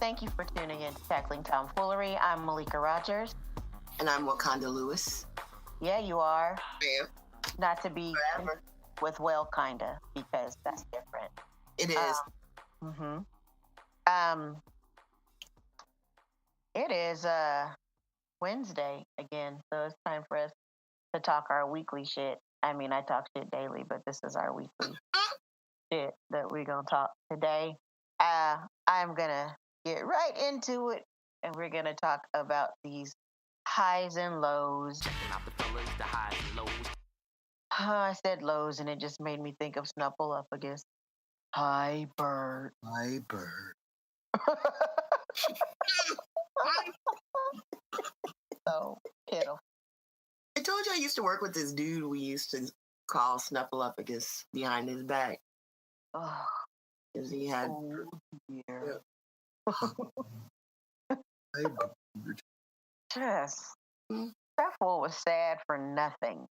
Thank you for tuning in to Tackling Tomfoolery. I'm Malika Rogers. And I'm Wakanda Lewis. Yeah, you are. Yeah. Not to be Forever. with well, kinda, because that's different. It is. It is Wednesday again, so it's time for us to talk our weekly shit. I mean, I talk shit daily, but this is our weekly shit that we're gonna talk today. I'm gonna get right into it, and we're gonna talk about these highs and lows. Checking out the fellas, the highs and lows. I said lows, and it just made me think of Snuffleupagus. Hi, Bert. My bird. So pitiful. I told you I used to work with this dude we used to call Snuffleupagus behind his back. Oh, Because he had... dear. My bird. Just, Hmm. that fool was sad for nothing.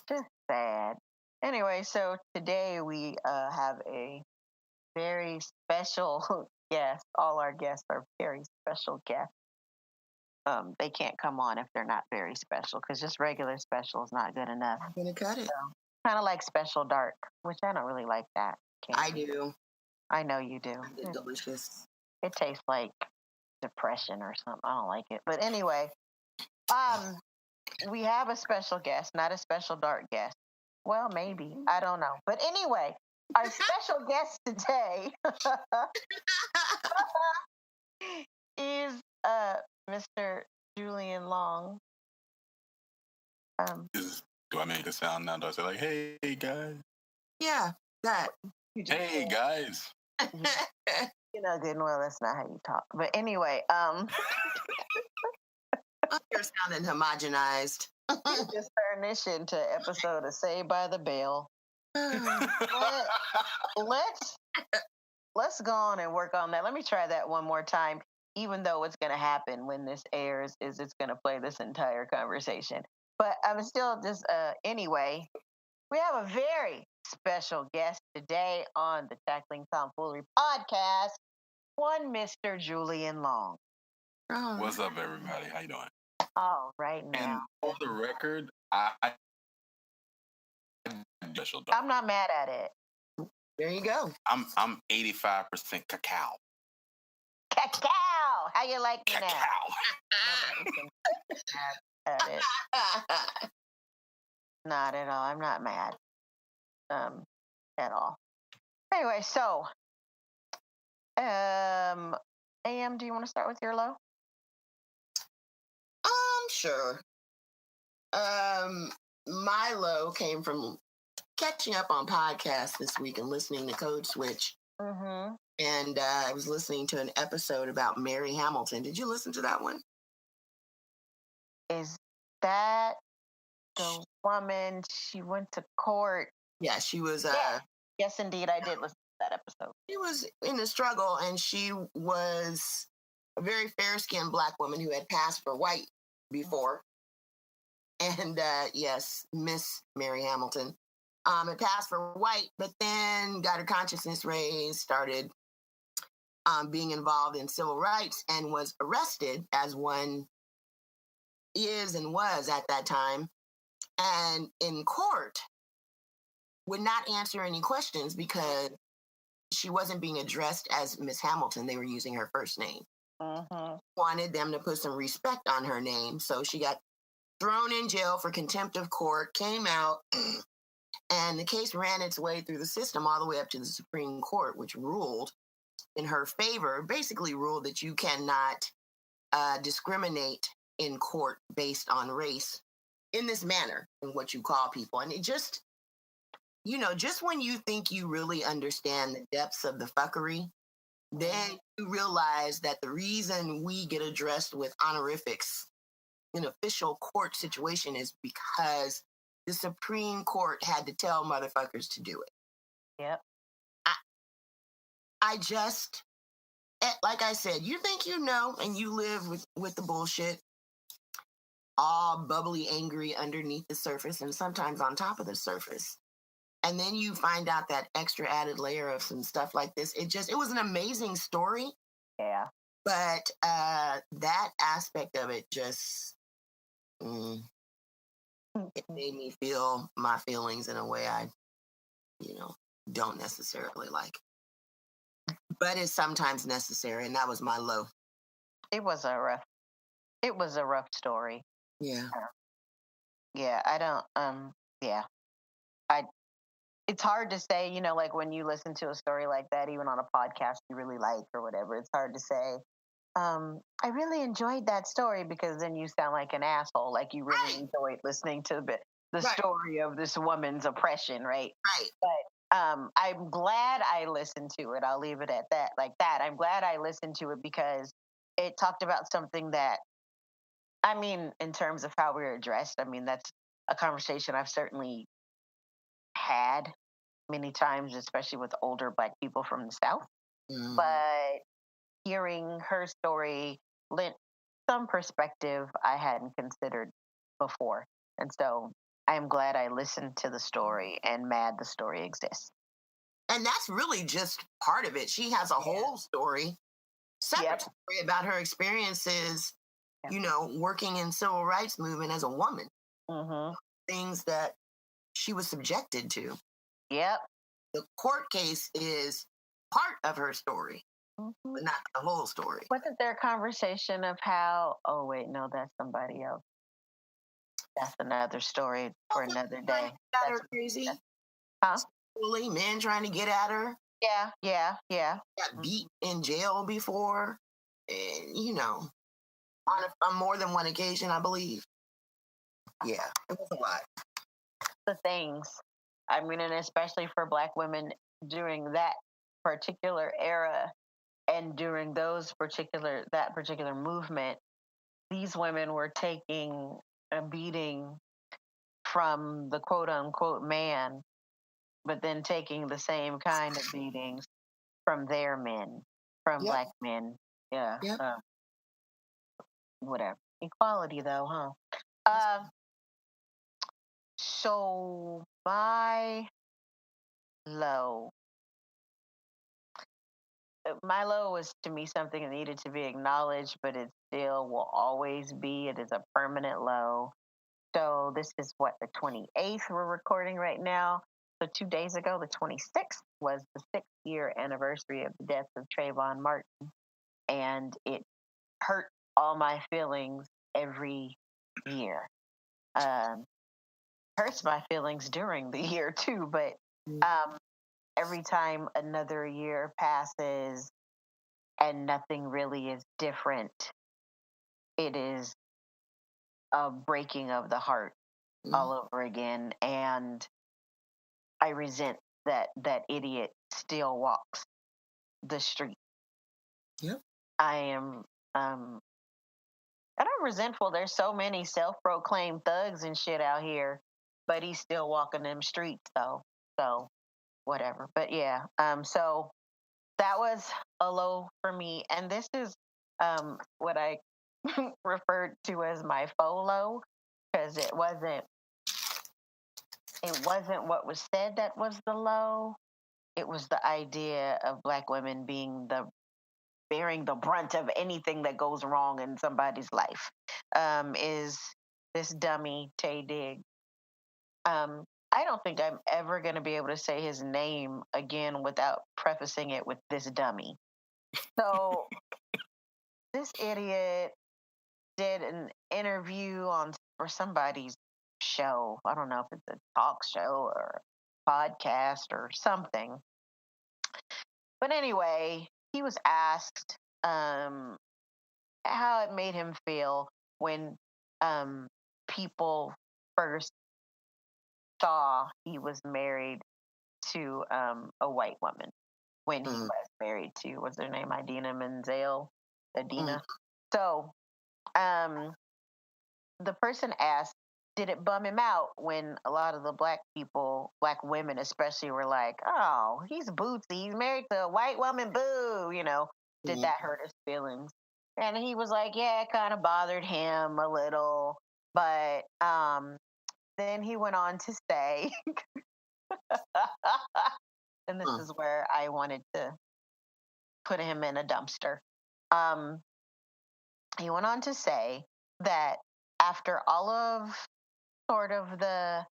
Just sad. Anyway, so today we have a very special guest. All our guests are very special guests. They can't come on if they're not very special, because just regular special is not good enough. I'm going to cut it. Kind of like Special Dark, which I don't really like that. I do. I know you do. It's delicious. It tastes like depression or something. I don't like it. But anyway, we have a special guest, not a Special Dark guest. Well, maybe. I don't know. But anyway, our special guest today is Mr. Julian Long. Do I make a sound now? Do I say like, hey guys? Yeah, that. Hey guys. You know good and well that's not how you talk. But anyway, You're sounding homogenized. you just turn this shit into an episode of Saved by the Bell. Let's go on and work on that. Let me try that one more time. Even though what's going to happen when this airs is it's going to play this entire conversation. But I'm still just, anyway, we have a very special guest today on the Tackling Tomfoolery podcast, one Mr. Julian Long. Oh. What's up, everybody? How you doing? Oh, right And now. for the record, I special dog. I'm not mad at it. There you go. I'm 85% cacao. Cacao! How you like me Cacao. now? Nobody can at it. Not at all. I'm not mad. At all. Anyway, so AM, do you want to start with your low? Sure. My low came from catching up on podcasts this week and listening to Code Switch. Mm-hmm. And I was listening to an episode about Mary Hamilton. Did you listen to that one? Is that the woman? She went to court. Yeah, she was. Yes, indeed, I did listen to that episode. She was in a struggle, and she was a very fair-skinned Black woman who had passed for white before. And yes, Miss Mary Hamilton had passed for white, but then got her consciousness raised, started being involved in civil rights, and was arrested, as one is and was at that time, and in court would not answer any questions because she wasn't being addressed as Miss Hamilton. They were using her first name. Mm-hmm. Wanted them to put some respect on her name, so she got thrown in jail for contempt of court, came out, and the case ran its way through the system all the way up to the Supreme Court, which ruled in her favor, basically ruled that you cannot discriminate in court based on race in this manner, in what you call people. And it just, just when you think you really understand the depths of the fuckery, then you realize that the reason we get addressed with honorifics in official court situation is because the Supreme Court had to tell motherfuckers to do it. Yep. I just, like I said, you think you know, and you live with the bullshit, all bubbly, angry underneath the surface, and sometimes on top of the surface. And then you find out that extra added layer of some stuff like this. It was an amazing story. Yeah. But that aspect of it just it made me feel my feelings in a way I, don't necessarily like. But it's sometimes necessary, and that was my low. It was a rough story. Yeah. Yeah, I don't yeah. I It's hard to say, like when you listen to a story like that, even on a podcast you really like or whatever, it's hard to say, I really enjoyed that story, because then you sound like an asshole, like you really enjoyed listening to the Right. story of this woman's oppression, right? Right. But I'm glad I listened to it. I'll leave it at that, like that. I'm glad I listened to it because it talked about something that, I mean, in terms of how we're addressed, I mean, that's a conversation I've certainly had many times, especially with older Black people from the South. Mhm. But hearing her story lent some perspective I hadn't considered before. And so I am glad I listened to the story and mad the story exists. And that's really just part of it. She has a whole story, separate story about her experiences, working in civil rights movement as a woman. Mm-hmm. Things that she was subjected to. Yep. The court case is part of her story, Mm-hmm. but not the whole story. Wasn't there a conversation of how, oh, wait, no, that's somebody else. That's another story for another day. Got her crazy. Huh? Bully, men trying to get at her. Yeah. Got beat in jail before. And, on more than one occasion, I believe. Yeah, it was a lot. The things. I mean, and especially for Black women during that particular era and during that particular movement, these women were taking a beating from the quote unquote man, but then taking the same kind of beatings from their men, from Black men. Yeah. Yep. Whatever. Equality, though, huh? So my low. My low was, to me, something that needed to be acknowledged, but it still will always be. It is a permanent low. So this is what, the 28th we're recording right now. So 2 days ago, the 26th, was the 6th-year anniversary of the death of Trayvon Martin. And it hurt all my feelings every year. Hurts my feelings during the year too, but every time another year passes and nothing really is different, it is a breaking of the heart all over again. And I resent that idiot still walks the street. Yep. I am and I'm resentful. There's so many self-proclaimed thugs and shit out here, but he's still walking them streets though. So whatever. But yeah, so that was a low for me. And this is what I referred to as my faux low, because it wasn't what was said that was the low. It was the idea of Black women bearing the brunt of anything that goes wrong in somebody's life. Is this dummy Tay Diggs? I don't think I'm ever going to be able to say his name again without prefacing it with this dummy. So this idiot did an interview for somebody's show. I don't know if it's a talk show or a podcast or something. But anyway, he was asked how it made him feel when people first saw he was married to a white woman. When he was married to, what's her name, Idina Menzel, Adina. So the person asked, did it bum him out when a lot of the Black women especially, were like, oh, he's bootsy, he's married to a white woman, boo, did that hurt his feelings? And he was like, yeah, it kind of bothered him a little. But then he went on to say, and this is where I wanted to put him in a dumpster. Um, he went on to say that after all of sort of the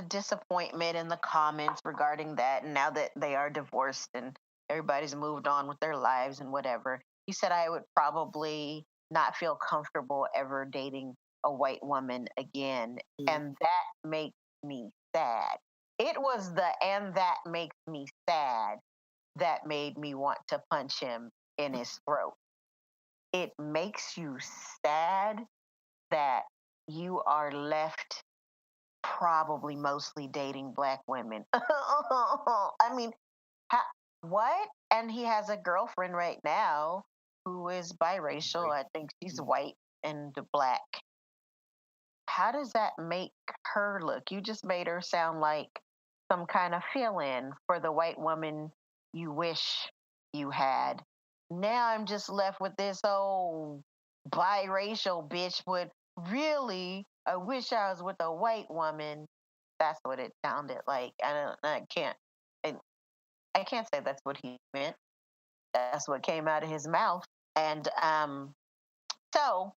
disappointment in the comments regarding that, and now that they are divorced and everybody's moved on with their lives and whatever, he said I would probably not feel comfortable ever dating a white woman again, and that makes me sad. It was the "and that makes me sad" that made me want to punch him in his throat. It makes you sad that you are left probably mostly dating black women. I mean, what? And he has a girlfriend right now who is biracial. I think she's white and black. How does that make her look? You just made her sound like some kind of fill-in for the white woman you wish you had. Now I'm just left with this old biracial bitch, but really, I wish I was with a white woman. That's what it sounded like. I, I can't say that's what he meant. That's what came out of his mouth. And so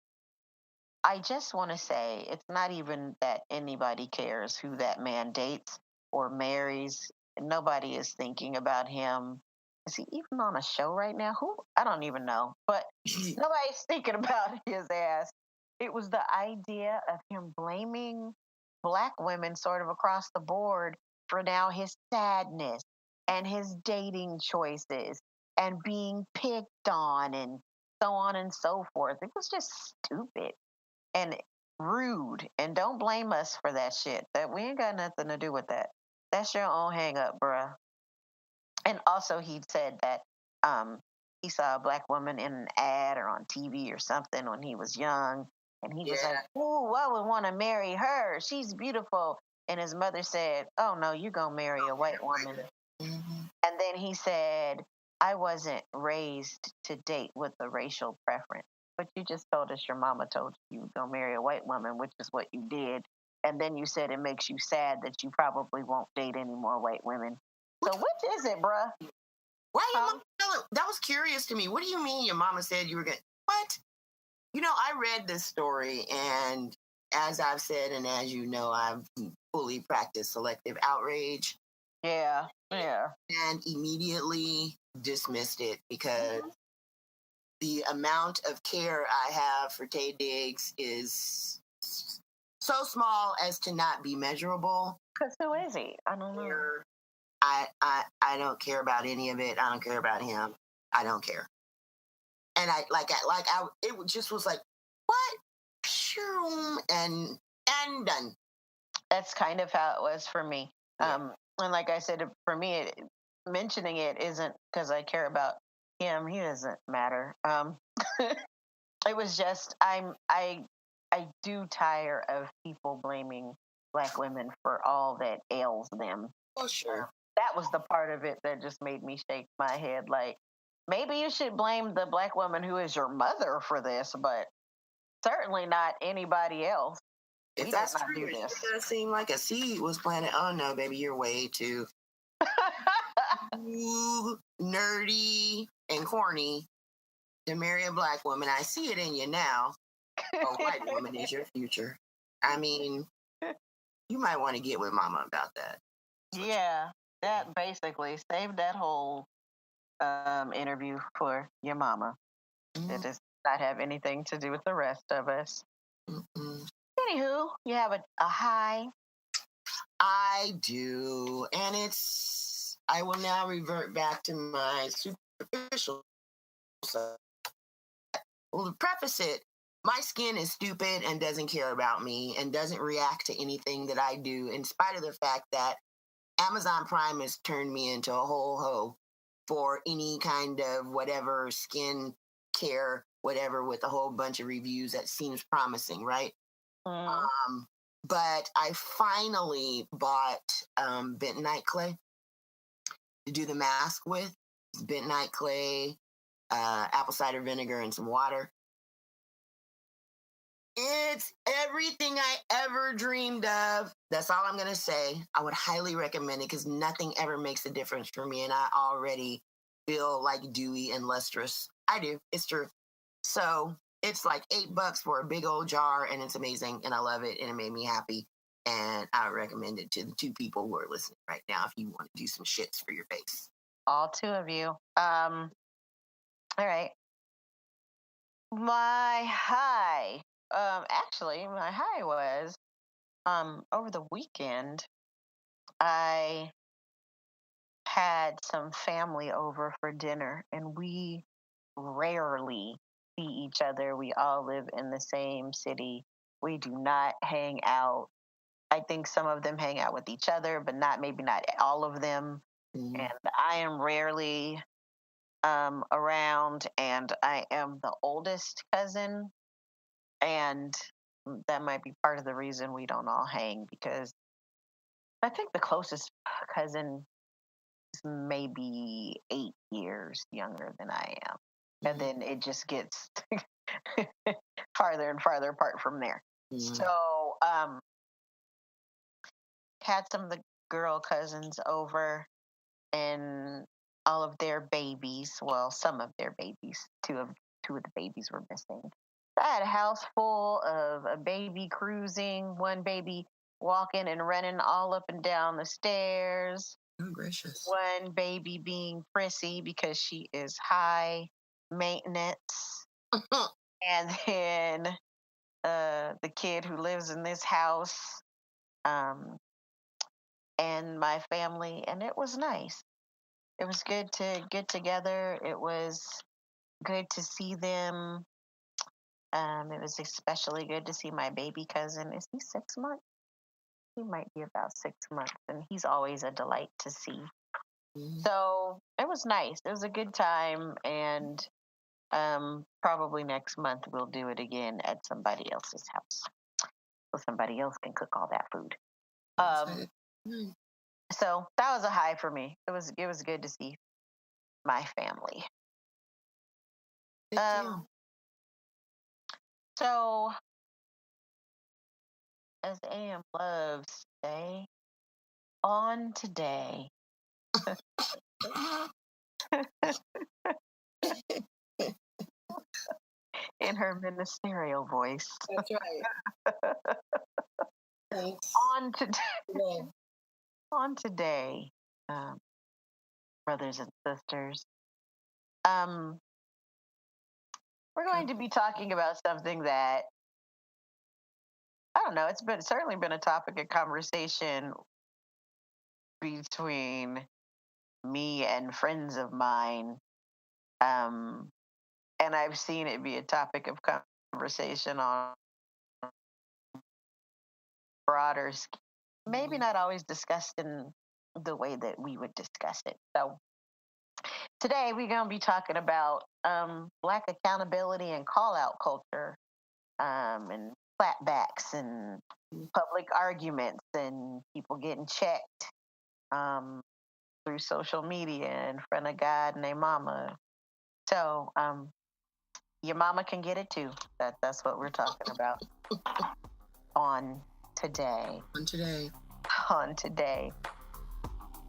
I just want to say it's not even that anybody cares who that man dates or marries. Nobody is thinking about him. Is he even on a show right now? Who? I don't even know. But nobody's thinking about his ass. It was the idea of him blaming black women sort of across the board for now his sadness and his dating choices and being picked on and so on and so forth. It was just stupid and rude. And don't blame us for that shit. That we ain't got nothing to do with that. That's your own hang up, bruh. And also he said that he saw a black woman in an ad or on TV or something when he was young. And he was like, "Ooh, I would want to marry her. She's beautiful." And his mother said, "Oh no, you're gonna marry a white woman." And then he said, "I wasn't raised to date with a racial preference. But you just told us your mama told you were going to marry a white woman, which is what you did. And then you said it makes you sad that you probably won't date any more white women. So which is it, bruh?" Why your mama tell it? That was curious to me. What do you mean your mama said you were going to? What? You know, I read this story, and as I've said, and as you know, I've fully practiced selective outrage. Yeah. And immediately dismissed it because the amount of care I have for Tay Diggs is so small as to not be measurable. Because who is he? I don't know. I don't care about any of it. I don't care about him. I don't care. And it just was like, what? And done. That's kind of how it was for me. And like I said, for me, mentioning it isn't because I care about him. He doesn't matter. It was just I do tire of people blaming black women for all that ails them. Oh, sure. That was the part of it that just made me shake my head. Like, maybe you should blame the black woman who is your mother for this, but certainly not anybody else. If that's true, it does seem like a seed was planted. Oh no, baby, you're way too nerdy and corny to marry a black woman. I see it in you now. A white woman is your future. I mean, you might want to get with mama about that. Yeah, that basically saved that whole interview for your mama. It does not have anything to do with the rest of us. Anywho, you have a high. I do, and I will now revert back to my superficial side. Well, to preface it, my skin is stupid and doesn't care about me and doesn't react to anything that I do, in spite of the fact that Amazon Prime has turned me into a whole hoe for any kind of whatever skin care, whatever, with a whole bunch of reviews that seems promising, right? But I finally bought bentonite clay to do the mask with. Bentonite clay, apple cider vinegar, and some water. It's everything I ever dreamed of. That's all I'm going to say. I would highly recommend it because nothing ever makes a difference for me. And I already feel like dewy and lustrous I do. It's true. So it's like $8 for a big old jar, and it's amazing, and I love it, and it made me happy. And I recommend it to the two people who are listening right now if you want to do some shits for your face. All two of you. All right. My high. Actually, my high was over the weekend. I had some family over for dinner, and we rarely see each other. We all live in the same city. We do not hang out. I think some of them hang out with each other, but maybe not all of them. Mm-hmm. And I am rarely around, and I am the oldest cousin, and that might be part of the reason we don't all hang, because I think the closest cousin is maybe 8 years younger than I am. And then it just gets farther and farther apart from there. Mm-hmm. So, had some of the girl cousins over, and all of their babies. Well, some of their babies. Two of the babies were missing. I had a house full of a baby cruising, one baby walking and running all up and down the stairs. Oh, gracious. One baby being prissy because she is high maintenance. And then the kid who lives in this house, and my family. And it was nice. It was good to get together. It was good to see them. It was especially good to see my baby cousin. Is he 6 months? He might be about 6 months, and he's always a delight to see. Mm-hmm. So it was nice. It was a good time, and probably next month we'll do it again at somebody else's house, so somebody else can cook all that food. So that was a high for me. It was good to see my family. So, as AM loves to say, on today. In her ministerial voice. That's right. Thanks. On today. On today, brothers and sisters. We're going to be talking about something that, I don't know, it's certainly been a topic of conversation between me and friends of mine. And I've seen it be a topic of conversation on broader scale. Maybe not always discussed in the way that we would discuss it. So today we're going to be talking about Black accountability and call out culture, and clapbacks and public arguments and people getting checked through social media in front of God and their mama. So your mama can get it too. That's what we're talking about on today. On today.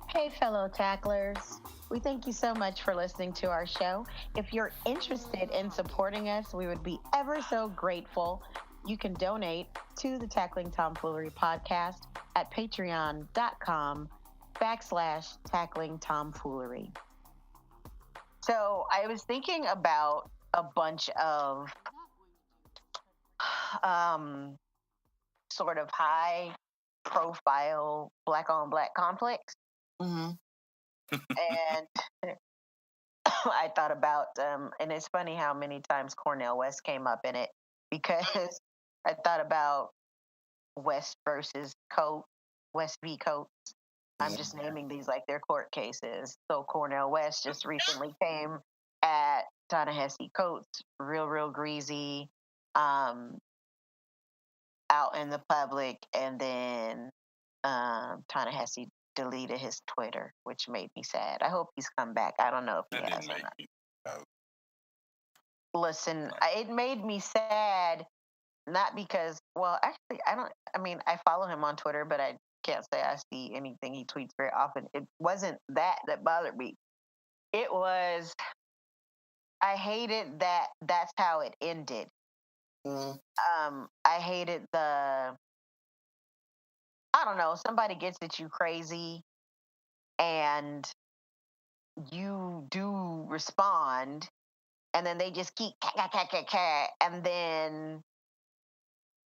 Hey, fellow tacklers. We thank you so much for listening to our show. If you're interested in supporting us, we would be ever so grateful. You can donate to the Tackling Tomfoolery podcast at patreon.com/Tackling Tomfoolery. So I was thinking about a bunch of sort of high profile black on black conflicts. Mm-hmm. And I thought about, and it's funny how many times Cornel West came up in it, because I thought about West versus Coates, West v. Coates. I'm just naming these like their court cases. So Cornel West just recently came at Ta-Nehisi Coates, real greasy, out in the public, and then Ta-Nehisi deleted his Twitter, which made me sad. I hope he's come back. I don't know if he has or not. Listen, it made me sad, not because, well, actually, I follow him on Twitter, but I can't say I see anything he tweets very often. It wasn't that bothered me. It was, I hated that that's how it ended. Mm. I hated the, I don't know, somebody gets at you crazy and you do respond, and then they just keep and then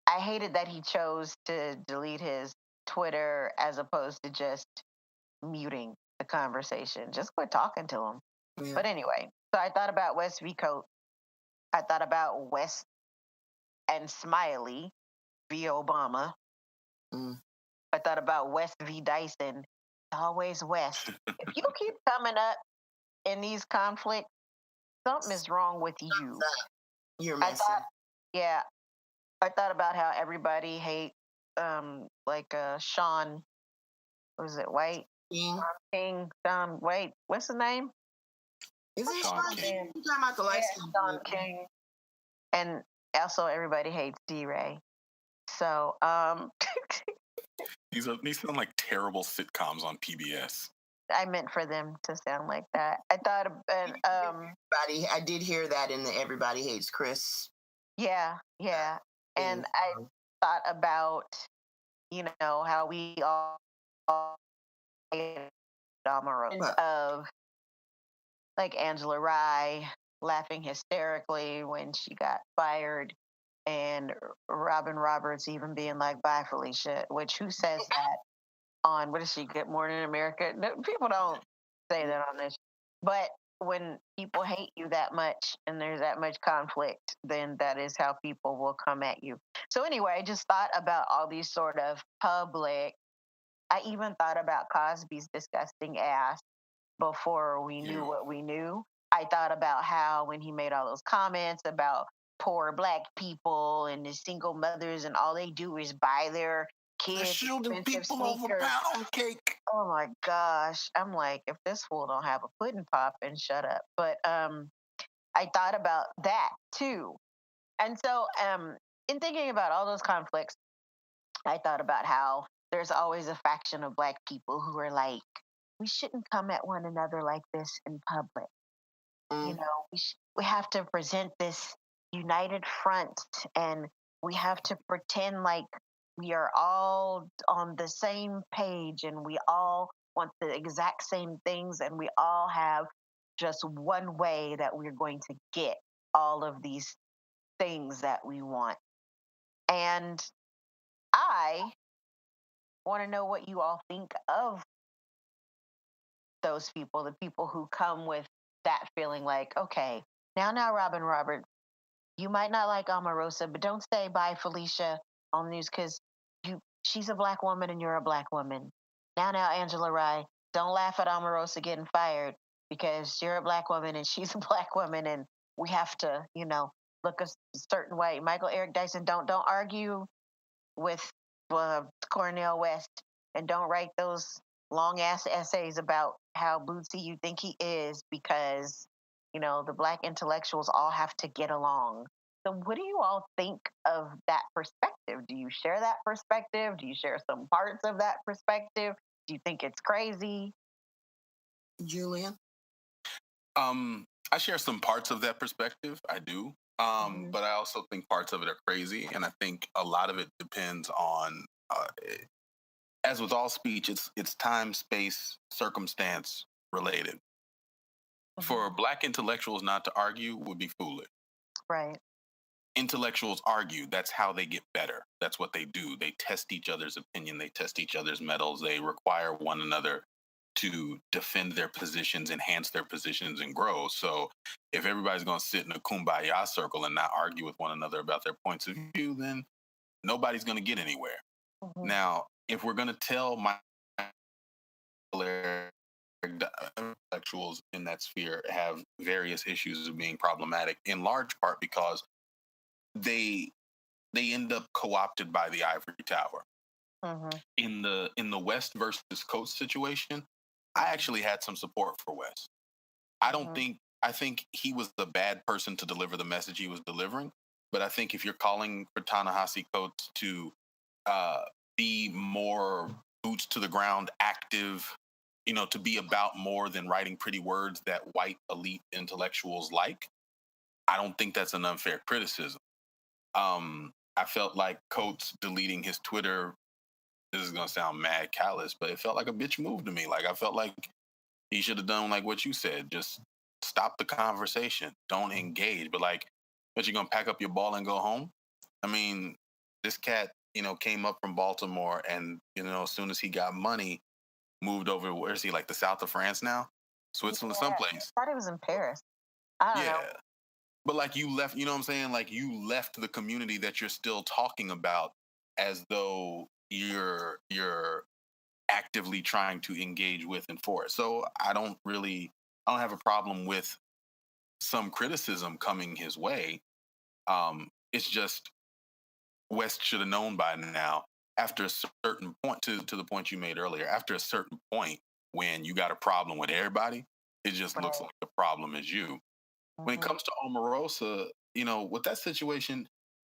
I hated that he chose to delete his Twitter as opposed to just muting the conversation. Just quit talking to him. Yeah. But anyway, so I thought about West v. Coates. I thought about West and Smiley v. Obama. Mm. I thought about West v. Dyson. Always West. If you keep coming up in these conflicts, something is wrong with you. You're I messing. thought, yeah, I thought about how everybody hates, Sean, was it White? King. King, wait, what's his name? Is it Sean Sean King. King? You talking about the light skin Sean boy? King. And also everybody hates D-Ray. So, These sound like terrible sitcoms on PBS. I meant for them to sound like that. I thought, I did hear that in the Everybody Hates Chris. yeah. And thing. I thought about, how we all hate Omarosa of like Angela Rye laughing hysterically when she got fired, and Robin Roberts even being like, "Bye, Felicia," which who says that on, what is she, Good Morning America? No, people don't say that on this. But when people hate you that much and there's that much conflict, then that is how people will come at you. So anyway, I just thought about all these sort of public. I even thought about Cosby's disgusting ass before we knew what we knew. I thought about how when he made all those comments about poor black people and the single mothers and all they do is buy their They're kids shooting expensive people over sneakers. pound cake. Oh my gosh. I'm like, if this fool don't have a pudding pop, and shut up. But I thought about that too. And so in thinking about all those conflicts, I thought about how there's always a faction of black people who are like, we shouldn't come at one another like this in public. Mm. We have to present this united front, and we have to pretend like we are all on the same page and we all want the exact same things, and we all have just one way that we're going to get all of these things that we want. And I want to know what you all think of those people, the people who come with that feeling like, okay, now, Robin Roberts, you might not like Omarosa, but don't say bye, Felicia, on the news, because she's a black woman and you're a black woman. Now, Angela Rye, don't laugh at Omarosa getting fired because you're a black woman and she's a black woman, and we have to, look a certain way. Michael Eric Dyson, don't argue with Cornel West, and don't write those long ass essays about how bootsy you think he is, because the black intellectuals all have to get along. So what do you all think of that perspective? Do you share that perspective? Do you share some parts of that perspective? Do you think it's crazy? Julian? I share some parts of that perspective. I do. But I also think parts of it are crazy. And I think a lot of it depends on, as with all speech, it's time, space, circumstance related. For black intellectuals not to argue would be foolish. Right. Intellectuals argue. That's how they get better. That's what they do. They test each other's opinion. They test each other's metals. They require one another to defend their positions, enhance their positions, and grow. So if everybody's going to sit in a kumbaya circle and not argue with one another about their points of view, then nobody's going to get anywhere. Now, if we're going to tell my intellectuals in that sphere have various issues of being problematic, in large part because they end up co-opted by the ivory tower. In the West versus Coast situation, I actually had some support for West. I think he was the bad person to deliver the message he was delivering, but I think if you're calling for Ta-Nehisi Coates to be more boots to the ground, active, to be about more than writing pretty words that white elite intellectuals like, I don't think that's an unfair criticism. I felt like Coates deleting his Twitter, this is gonna sound mad callous, but it felt like a bitch move to me. Like I felt like he should have done like what you said, just stop the conversation, don't engage. But like, but you're gonna pack up your ball and go home? I mean, this cat, came up from Baltimore, and as soon as he got money, moved over. Where's he? Like the south of France now, Switzerland, Yeah, someplace. I thought it was in Paris. I don't know. Yeah. But like you left, you know what I'm saying? Like you left the community that you're still talking about as though you're actively trying to engage with and for it. So I don't have a problem with some criticism coming his way. It's just West should have known by now after a certain point, to the point you made earlier, after a certain point when you got a problem with everybody, it just looks Right. like the problem is you. When it Mhm. comes to Omarosa, with that situation,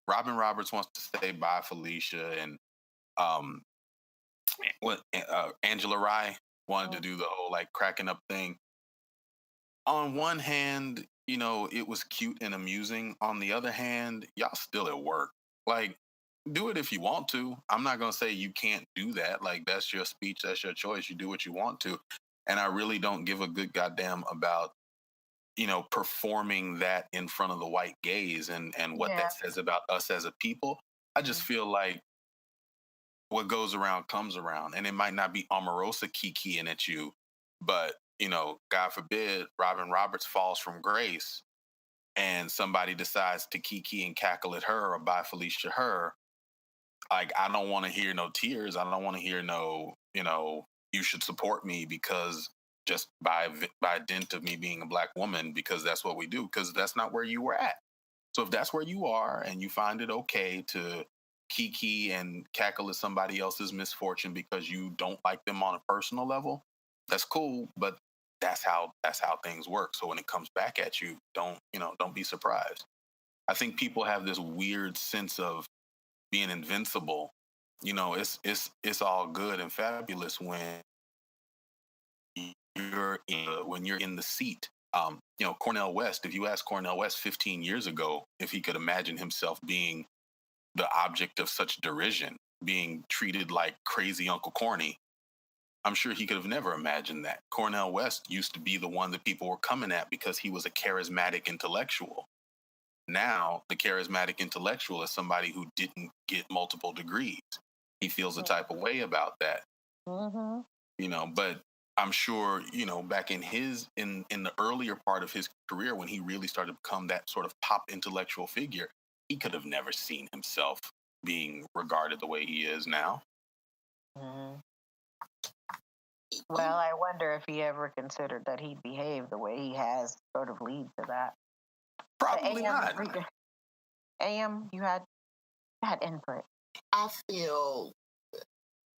Robin Roberts wants to stay by Felicia, and um, Angela Rye wanted to do the whole like cracking up thing. On one hand, it was cute and amusing. On the other hand, y'all still at work. Like, do it if you want to. I'm not gonna say you can't do that. Like, that's your speech, that's your choice. You do what you want to. And I really don't give a good goddamn about performing that in front of the white gaze and what Yeah. that says about us as a people. I just feel like what goes around comes around, and it might not be Omarosa kikiing at you, but God forbid, Robin Roberts falls from grace, and somebody decides to kiki and cackle at her or buy Felicia her. Like, I don't want to hear no tears. I don't want to hear no, you should support me because just by dint of me being a black woman, because that's what we do, because that's not where you were at. So if that's where you are and you find it okay to kiki and cackle at somebody else's misfortune because you don't like them on a personal level, that's cool, but that's how things work. So when it comes back at you, don't be surprised. I think people have this weird sense of being invincible. It's all good and fabulous when you're in the seat. Cornel West, if you ask Cornel West 15 years ago if he could imagine himself being the object of such derision, being treated like crazy Uncle Corny, I'm sure he could have never imagined that. Cornel West used to be the one that people were coming at because he was a charismatic intellectual. Now, the charismatic intellectual is somebody who didn't get multiple degrees. He feels a type of way about that. Mhm. But I'm sure, back in the earlier part of his career, when he really started to become that sort of pop intellectual figure, he could have never seen himself being regarded the way he is now. Mhm. Well, I wonder if he ever considered that he'd behave the way he has, sort of lead to that. But Probably not. AM, you had input. I feel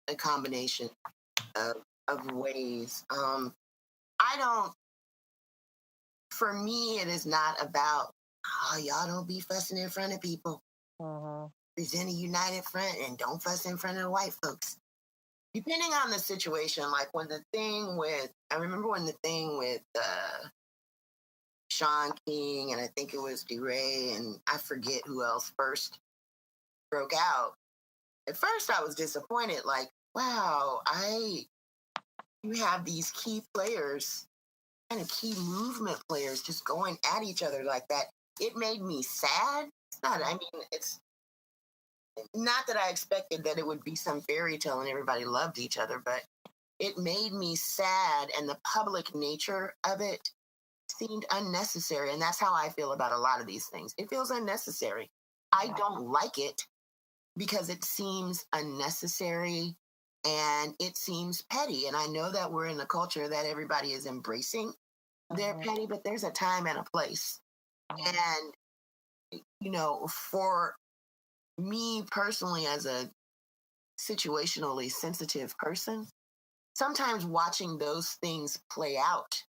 a combination of ways. I don't. For me, it is not about y'all don't be fussing in front of people. Mhm. Present a united front and don't fuss in front of the white folks. Depending on the situation, like I remember when the thing with Sean King and I think it was DeRay and I forget who else first broke out. At first, I was disappointed. Like, wow, you have these key players, kind of key movement players, just going at each other like that. It made me sad. It's not that I expected that it would be some fairy tale and everybody loved each other, but it made me sad, and the public nature of it seemed unnecessary. And that's how I feel about a lot of these things. It feels unnecessary. I don't like it because it seems unnecessary and it seems petty. And I know that we're in a culture that everybody is embracing their petty, but there's a time and a place. And, for me personally, as a situationally sensitive person, sometimes watching those things play out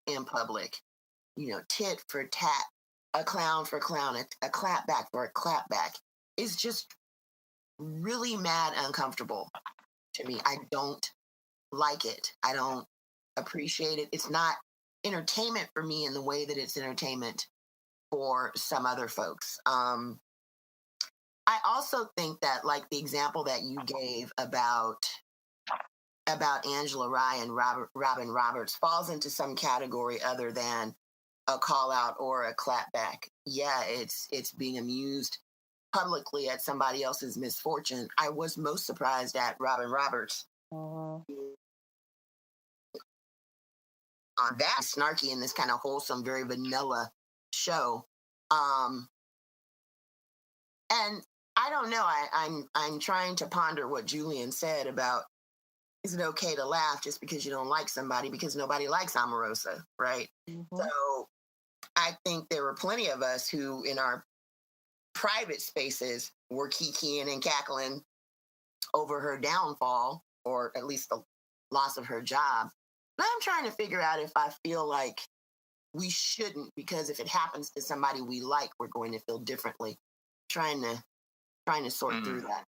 in public, tit for tat, a clown for clown, a clap back for a clap back, is just really mad uncomfortable to me. I don't like it. I don't appreciate it. It's not entertainment for me in the way that it's entertainment for some other folks. I also think that, like the example that you gave about Angela Rye and Robin Roberts, falls into some category other than a call out or a clapback. Yeah, it's being amused publicly at somebody else's misfortune. I was most surprised at Robin Roberts. On that snarky and this kind of wholesome, very vanilla show. And I don't know. I'm trying to ponder what Julian said about, is it okay to laugh just because you don't like somebody, because nobody likes Omarosa, right? Mm-hmm. So I think there were plenty of us who in our private spaces were kikiing and cackling over her downfall, or at least the loss of her job. But I'm trying to figure out if I feel like we shouldn't, because if it happens to somebody we like, we're going to feel differently. Trying to sort through that.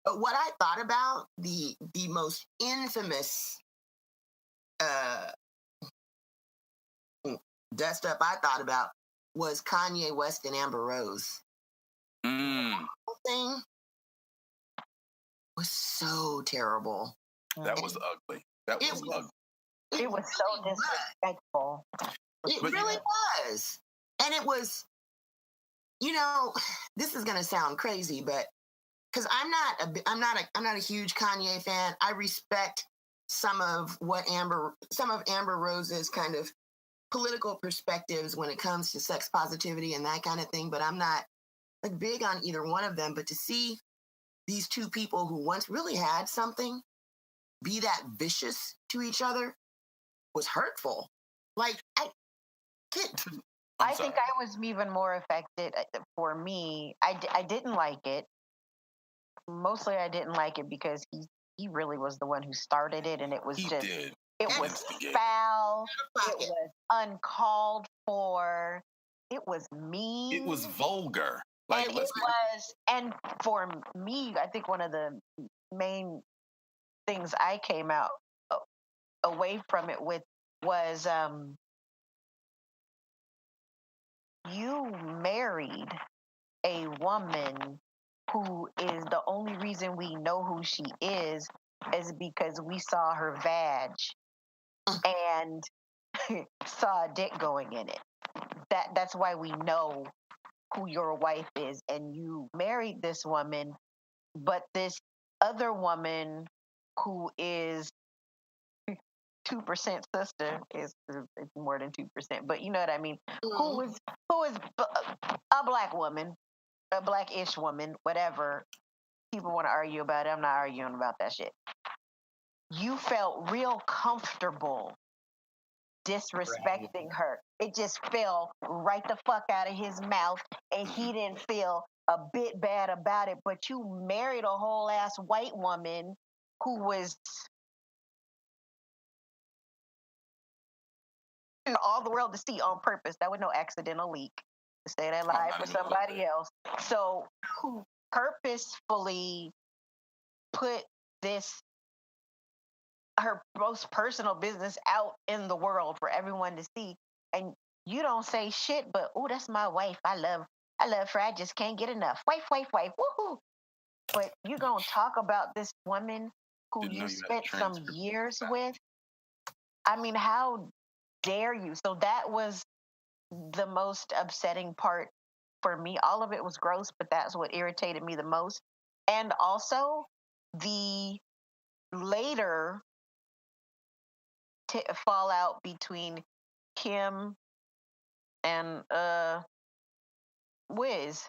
What I thought about, the most infamous dust up I thought about was Kanye West and Amber Rose. The whole thing was so terrible. That was ugly. That was ugly. It was so disrespectful. It really was. And it was, this is going to sound crazy, but because I'm not a huge Kanye fan. I respect some of Amber Rose's kind of political perspectives when it comes to sex positivity and that kind of thing, but I'm not like big on either one of them. But to see these two people who once really had something be that vicious to each other was hurtful. Like, I think I was even more affected. For me, I didn't like it. Mostly I didn't like it because he really was the one who started it, and it was it was foul, it was uncalled for, it was mean, it was vulgar. And for me, I think one of the main things I came out away from it with was you married a woman who is the only reason we know who she is because we saw her vag and saw a dick going in it. That's why we know who your wife is. And you married this woman, but this other woman who is 2% sister is more than 2%, but you know what I mean? Who is a black woman, a blackish woman, whatever people want to argue about it. I'm not arguing about that shit. You felt real comfortable disrespecting her. It just fell right the fuck out of his mouth, and he didn't feel a bit bad about it. But you married a whole ass white woman who was all the world to see on purpose. That was no accidental leak. To stay that live for somebody else. So who purposefully put her most personal business out in the world for everyone to see, and you don't say shit, but oh, that's my wife. I love her. I just can't get enough. Wife, woohoo! But you gonna talk about this woman who you spent some years with? I mean, how dare you? So that was the most upsetting part for me. All of it was gross, but that's what irritated me the most. And also the later fallout between Kim and Wiz.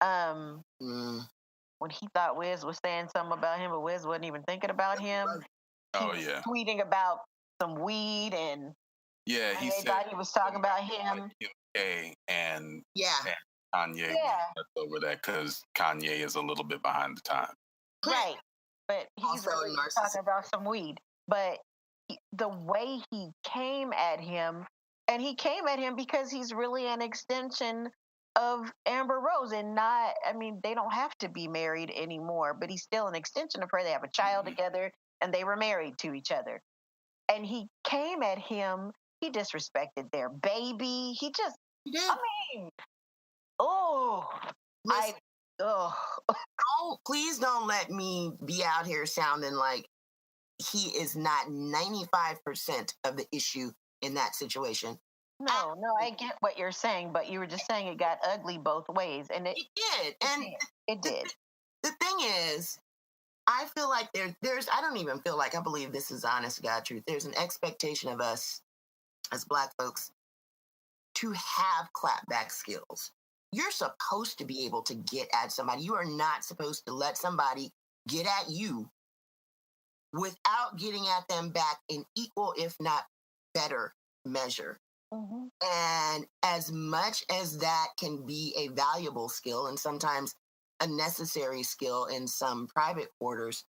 When he thought Wiz was saying something about him, but Wiz wasn't even thinking about him. Oh yeah, tweeting about some weed, and he said thought he was talking about him. And Kanye over that because Kanye is a little bit behind the time. Right, but he's also really talking about some weed. But the way he came at him, and he came at him because he's really an extension of Amber Rose, and not, I mean, they don't have to be married anymore, but he's still an extension of her. They have a child together, and they were married to each other. And he came at him, he disrespected their baby. He just He did. I mean, oh, Listen, oh. please don't let me be out here sounding like he is not 95% of the issue in that situation. No, I get what you're saying, but you were just saying it got ugly both ways, and It did. And it did. The thing is, I feel like there's, I don't even feel like, I believe this is honest to God truth. There's an expectation of us as Black folks to have clapback skills. You're supposed to be able to get at somebody. You are not supposed to let somebody get at you without getting at them back in equal, if not better, measure. Mm-hmm. And as much as that can be a valuable skill and sometimes a necessary skill in some private quarters,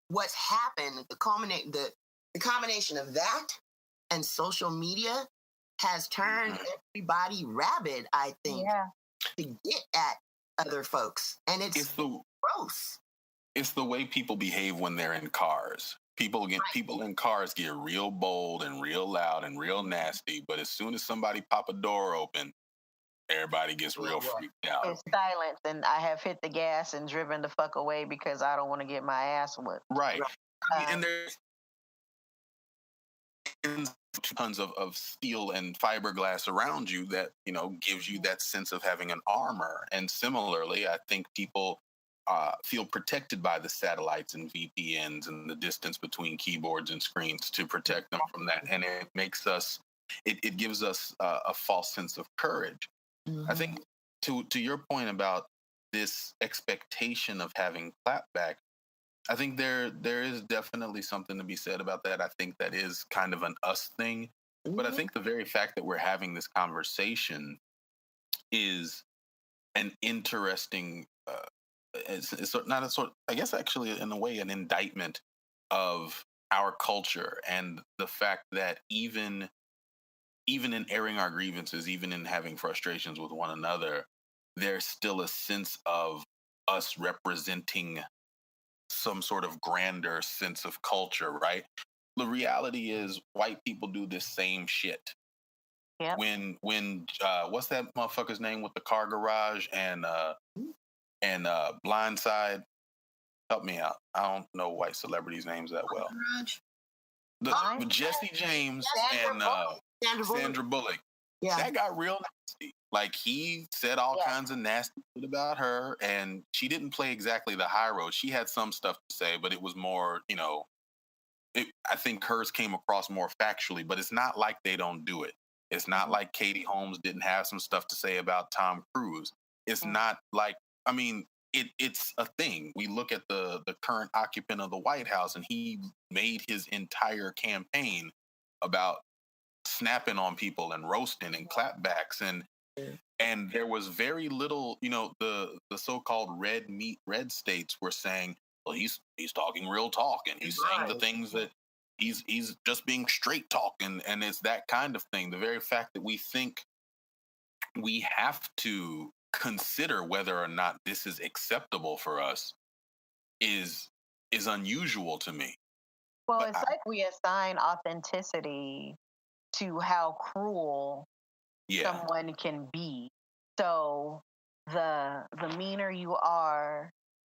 what's happened, the combination of that and social media has turned everybody rabid, I think, to get at other folks. And it's gross. It's the way people behave when they're in cars. People in cars get real bold and real loud and real nasty, but as soon as somebody pop a door open, everybody gets real freaked out. It's silence, and I have hit the gas and driven the fuck away because I don't want to get my ass whipped. Right. And there's tons of steel and fiberglass around you that, gives you that sense of having an armor. And similarly, I think people feel protected by the satellites and VPNs and the distance between keyboards and screens to protect them from that. And it makes us, it gives us a false sense of courage. Mm-hmm. I think to your point about this expectation of having clapback, I think there is definitely something to be said about that. I think that is kind of an us thing. Mm-hmm. But I think the very fact that we're having this conversation is an interesting it's not a sort, I guess, actually, in a way, an indictment of our culture and the fact that even in airing our grievances, even in having frustrations with one another, there's still a sense of us representing some sort of grander sense of culture, right? The reality is white people do this same shit. Yeah. When what's that motherfucker's name with the car garage and Blindside? Help me out. I don't know white celebrities' names that well. Jesse James and Sandra Bullock. Yeah. That got real nasty. Like, he said all kinds of nasty shit about her, and she didn't play exactly the high road. She had some stuff to say, but it was more, I think hers came across more factually, but it's not like they don't do it. It's not like Katie Holmes didn't have some stuff to say about Tom Cruise. It's not like, I mean, it's a thing. We look at the current occupant of the White House, and he made his entire campaign about snapping on people and roasting and clapbacks, and there was very little, the so-called red states were saying, well, he's talking real talk, and he's saying the things that he's just being straight talk, and it's that kind of thing. The very fact that we think we have to consider whether or not this is acceptable for us is unusual to me. Well, but it's like we assign authenticity to how cruel someone can be. So the meaner you are,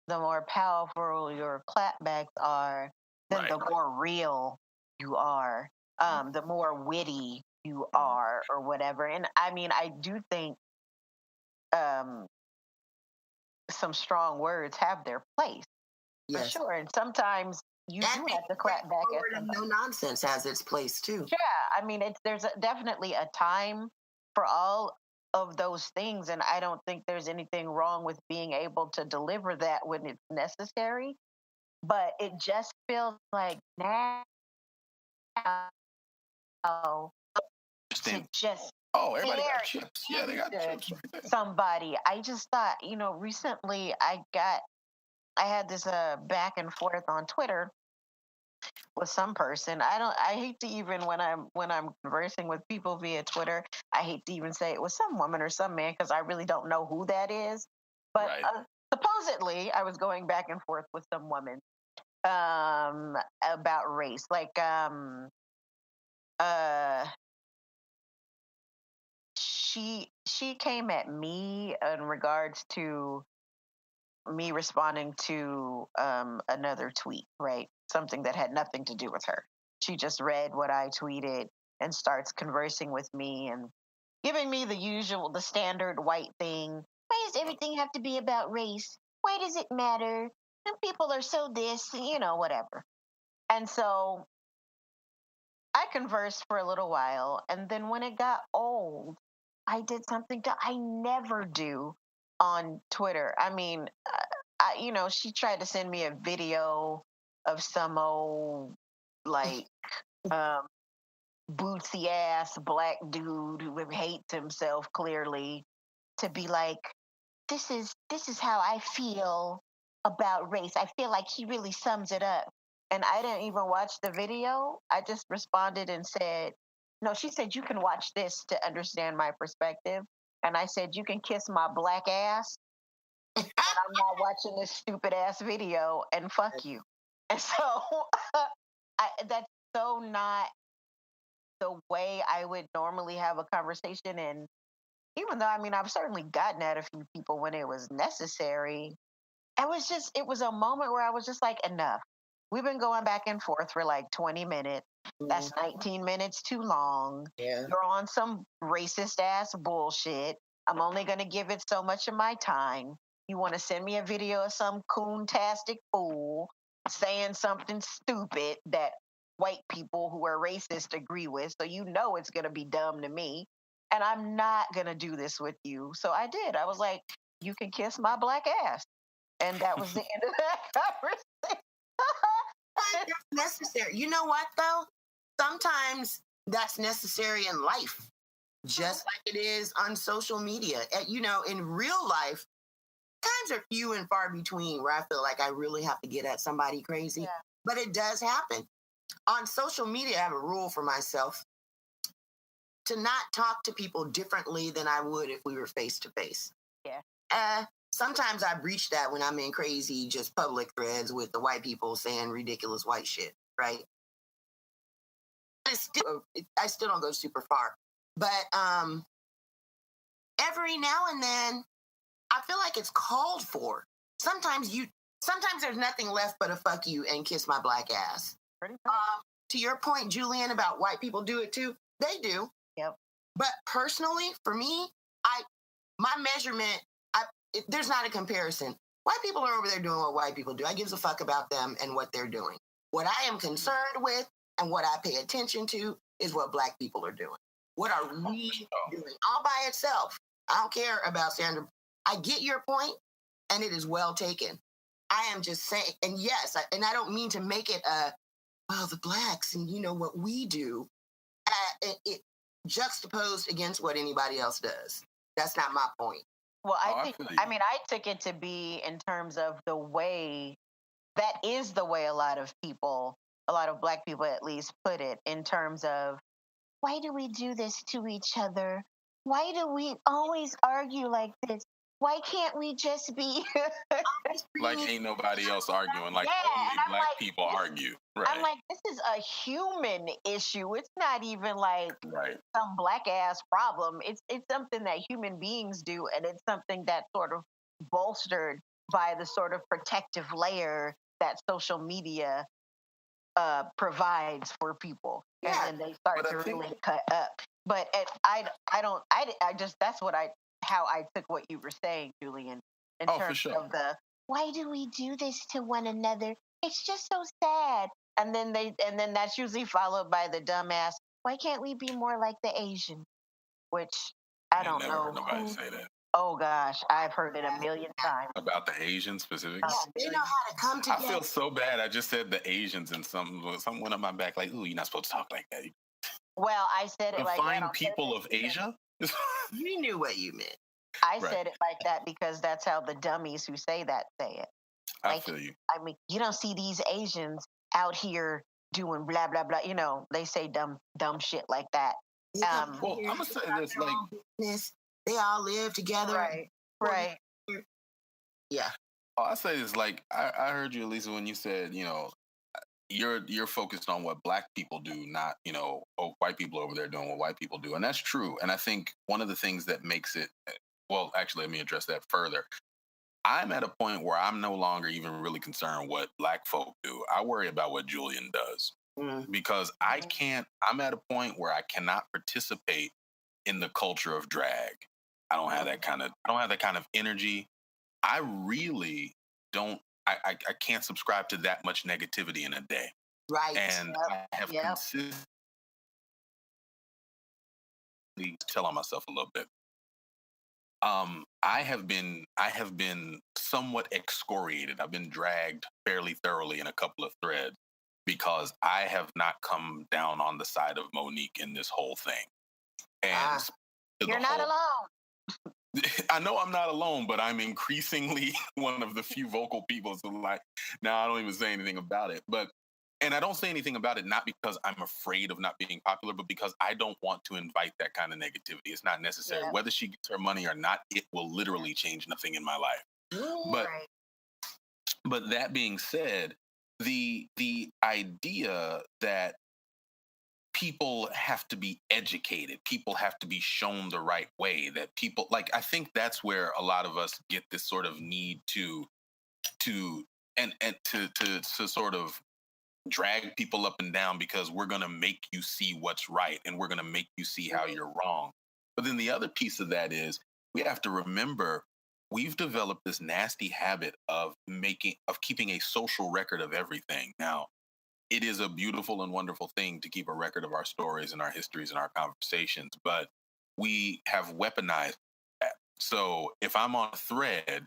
the more powerful your clapbacks are, then the more real you are, the more witty you are, or whatever. And I mean, I do think some strong words have their place, for sure. And sometimes you do have to clap back at somebody. No nonsense has its place too. Yeah, I mean, there's definitely a time for all of those things, and I don't think there's anything wrong with being able to deliver that when it's necessary. But it just feels like now to just everybody got chips. Yeah, they got chips right there. Somebody. I just thought, recently I had this back and forth on Twitter with some person. I hate to even when I'm conversing with people via Twitter, I hate to even say it was some woman or some man, because I really don't know who that is. But supposedly I was going back and forth with some woman about race. Like she came at me in regards to me responding to another tweet, right? Something that had nothing to do with her. She just read what I tweeted and starts conversing with me and giving me the standard white thing. Why does everything have to be about race? Why does it matter? And people are so this, whatever. And so I conversed for a little while. And then when it got old, I did something that I never do on Twitter. I mean, she tried to send me a video of some old, like, um, bootsy ass black dude who hates himself clearly to be like, this is how I feel about race. I feel like he really sums it up. And I didn't even watch the video. I just responded and said, no, she said, you can watch this to understand my perspective. And I said, you can kiss my black ass. And I'm not watching this stupid ass video and fuck you. And so that's so not the way I would normally have a conversation. And even though, I mean, I've certainly gotten at a few people when it was necessary, it was a moment where I was just like, enough. We've been going back and forth for like 20 minutes. That's 19 minutes too long. Yeah. You're on some racist ass bullshit. I'm only going to give it so much of my time. You want to send me a video of some coon-tastic fool saying something stupid that white people who are racist agree with. So you know it's going to be dumb to me. And I'm not going to do this with you. So I did. I was like, you can kiss my black ass. And that was the end of that conversation. That's necessary. You know what, though? Sometimes that's necessary in life, just like it is on social media. In real life, times are few and far between where I feel like I really have to get at somebody crazy. Yeah. But it does happen. On social media, I have a rule for myself to not talk to people differently than I would if we were face to face. Yeah. Sometimes I breach that when I'm in crazy, just public threads with the white people saying ridiculous white shit, right? I still don't go super far. But every now and then, I feel like it's called for. Sometimes there's nothing left but a fuck you and kiss my black ass. Pretty much. To your point, Julian, about white people do it too. They do. Yep. But personally, for me, my measurement, there's not a comparison. White people are over there doing what white people do. I gives a fuck about them and what they're doing. What I am concerned with and what I pay attention to is what black people are doing. What are we doing all by itself? I don't care about Sandra. I get your point, and it is well taken. I am just saying, and yes, I don't mean to make it the blacks and what we do, it juxtaposed against what anybody else does. That's not my point. Well, I took it to be in terms of the way that is the way a lot of black people at least put it, in terms of, why do we do this to each other? Why do we always argue like this? Why can't we just be like ain't nobody else arguing? Like only black people argue. Right. I'm like, this is a human issue. It's not even like some black ass problem. It's something that human beings do, and it's something that's sort of bolstered by the sort of protective layer that social media provides for people. Yeah. And then they start to really cut up. But that's how I took what you were saying, Julian, in terms of the, why do we do this to one another? It's just so sad. And then that's usually followed by the dumbass, why can't we be more like the Asian? Which I don't know. Heard nobody say that. Oh gosh, I've heard it a million times. About the Asians specifically? They know how to come together. I feel so bad. I just said the Asians and something went up my back like, ooh, you're not supposed to talk like that. Well, I said it like that. Define people of Asia? You knew what you meant. I said it like that because that's how the dummies who say that say it. I feel you. I mean, you don't see these Asians out here doing blah, blah, blah. They say dumb shit like that. Well, I'm going to say this, like... They all live together. Right. Yeah. I say this, like, I heard you, Elisa, when you said, you're focused on what black people do, not, oh, white people over there doing what white people do. And that's true. And I think one of the things that makes it, well, actually, let me address that further. I'm at a point where I'm no longer even really concerned what black folk do. I worry about what Julian does because I'm at a point where I cannot participate in the culture of drag. I don't have that kind of energy. I really don't, I can't subscribe to that much negativity in a day. Right. And I have consistently tell on myself a little bit. I have been somewhat excoriated. I've been dragged fairly thoroughly in a couple of threads because I have not come down on the side of Monique in this whole thing. And you're not alone. I know I'm not alone, but I'm increasingly one of the few vocal people. So like, now I don't even say anything about it. And I don't say anything about it not because I'm afraid of not being popular, but because I don't want to invite that kind of negativity. It's not necessary. Yeah. Whether she gets her money or not, it will literally change nothing in my life. But that being said, the idea that people have to be educated, people have to be shown the right way, that people, like, I think that's where a lot of us get this sort of need to sort of drag people up and down because we're going to make you see what's right and we're going to make you see how you're wrong. But then the other piece of that is we have to remember we've developed this nasty habit of keeping a social record of everything. Now, it is a beautiful and wonderful thing to keep a record of our stories and our histories and our conversations, but we have weaponized that. So if I'm on a thread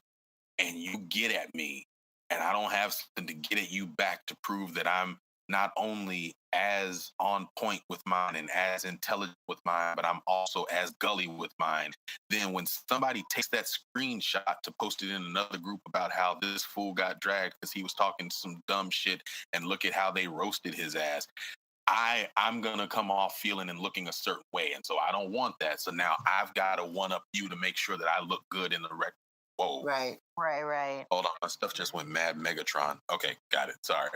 and you get at me and I don't have something to get at you back to prove that I'm not only as on point with mine and as intelligent with mine, but I'm also as gully with mine, then when somebody takes that screenshot to post it in another group about how this fool got dragged because he was talking some dumb shit and look at how they roasted his ass, I'm going to come off feeling and looking a certain way. And so I don't want that. So now I've got to one up you to make sure that I look good in the record. Whoa. Right. Hold on, my stuff just went mad Megatron. Okay, got it. Sorry.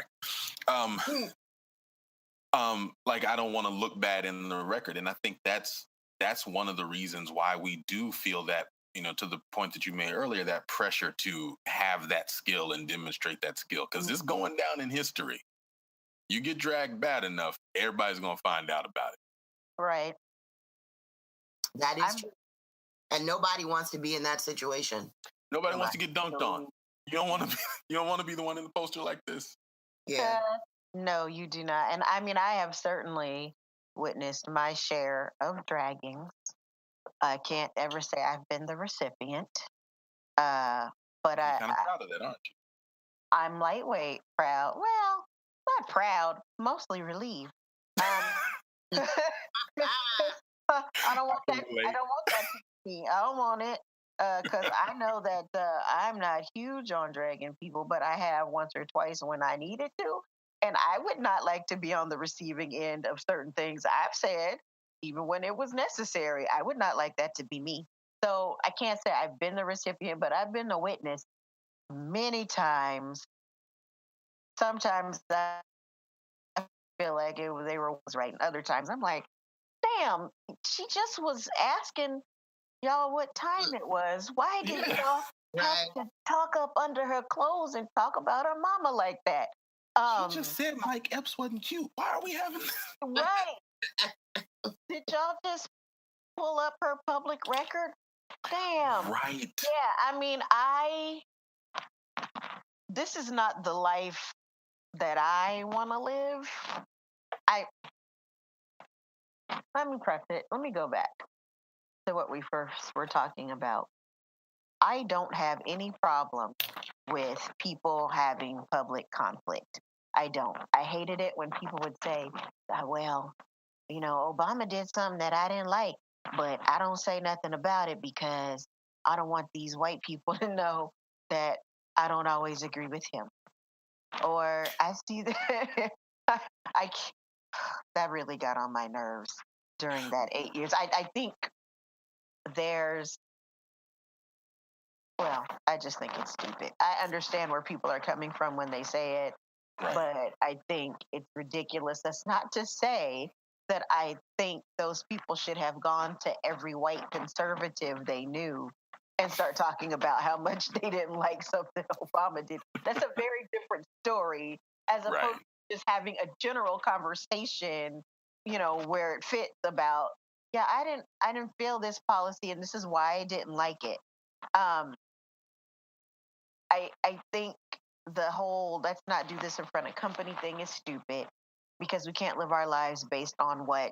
Like I don't want to look bad in the record, and I think that's one of the reasons why we do feel that, to the point that you made earlier, that pressure to have that skill and demonstrate that skill, because it's going down in history. You get dragged bad enough, everybody's gonna find out about it. Right. That is true. And nobody wants to be in that situation. Nobody wants to get dunked on. You don't want to be the one in the poster like this. Yeah. No, you do not. And I mean, I have certainly witnessed my share of draggings. I can't ever say I've been the recipient. But You're kind of proud of that, aren't you? I'm lightweight proud. Well, not proud, mostly relieved. I don't want that. I don't want that to be. I don't want it. Because I know that I'm not huge on dragging people, but I have once or twice when I needed to. And I would not like to be on the receiving end of certain things I've said, even when it was necessary. I would not like that to be me. So I can't say I've been the recipient, but I've been a witness many times. Sometimes I feel like they were right. And other times I'm like, damn, she just was asking y'all what time it was. Why did y'all have to talk up under her clothes and talk about her mama like that? She just said Mike Epps wasn't cute. Why are we having this? Right. Did y'all just pull up her public record? Damn. Right. Yeah, I mean, this is not the life that I want to live. Let me press it. Let me go back to what we first were talking about. I don't have any problem with people having public conflict. I don't. I hated it when people would say, well, Obama did something that I didn't like, but I don't say nothing about it because I don't want these white people to know that I don't always agree with him. Or I see that that really got on my nerves during that 8 years. I think I just think it's stupid. I understand where people are coming from when they say it. Right. But I think it's ridiculous. That's not to say that I think those people should have gone to every white conservative they knew and start talking about how much they didn't like something Obama did. That's a very different story as opposed Right. to just having a general conversation, where it fits about, yeah, I didn't feel this policy and this is why I didn't like it. I think the whole let's not do this in front of company thing is stupid because we can't live our lives based on what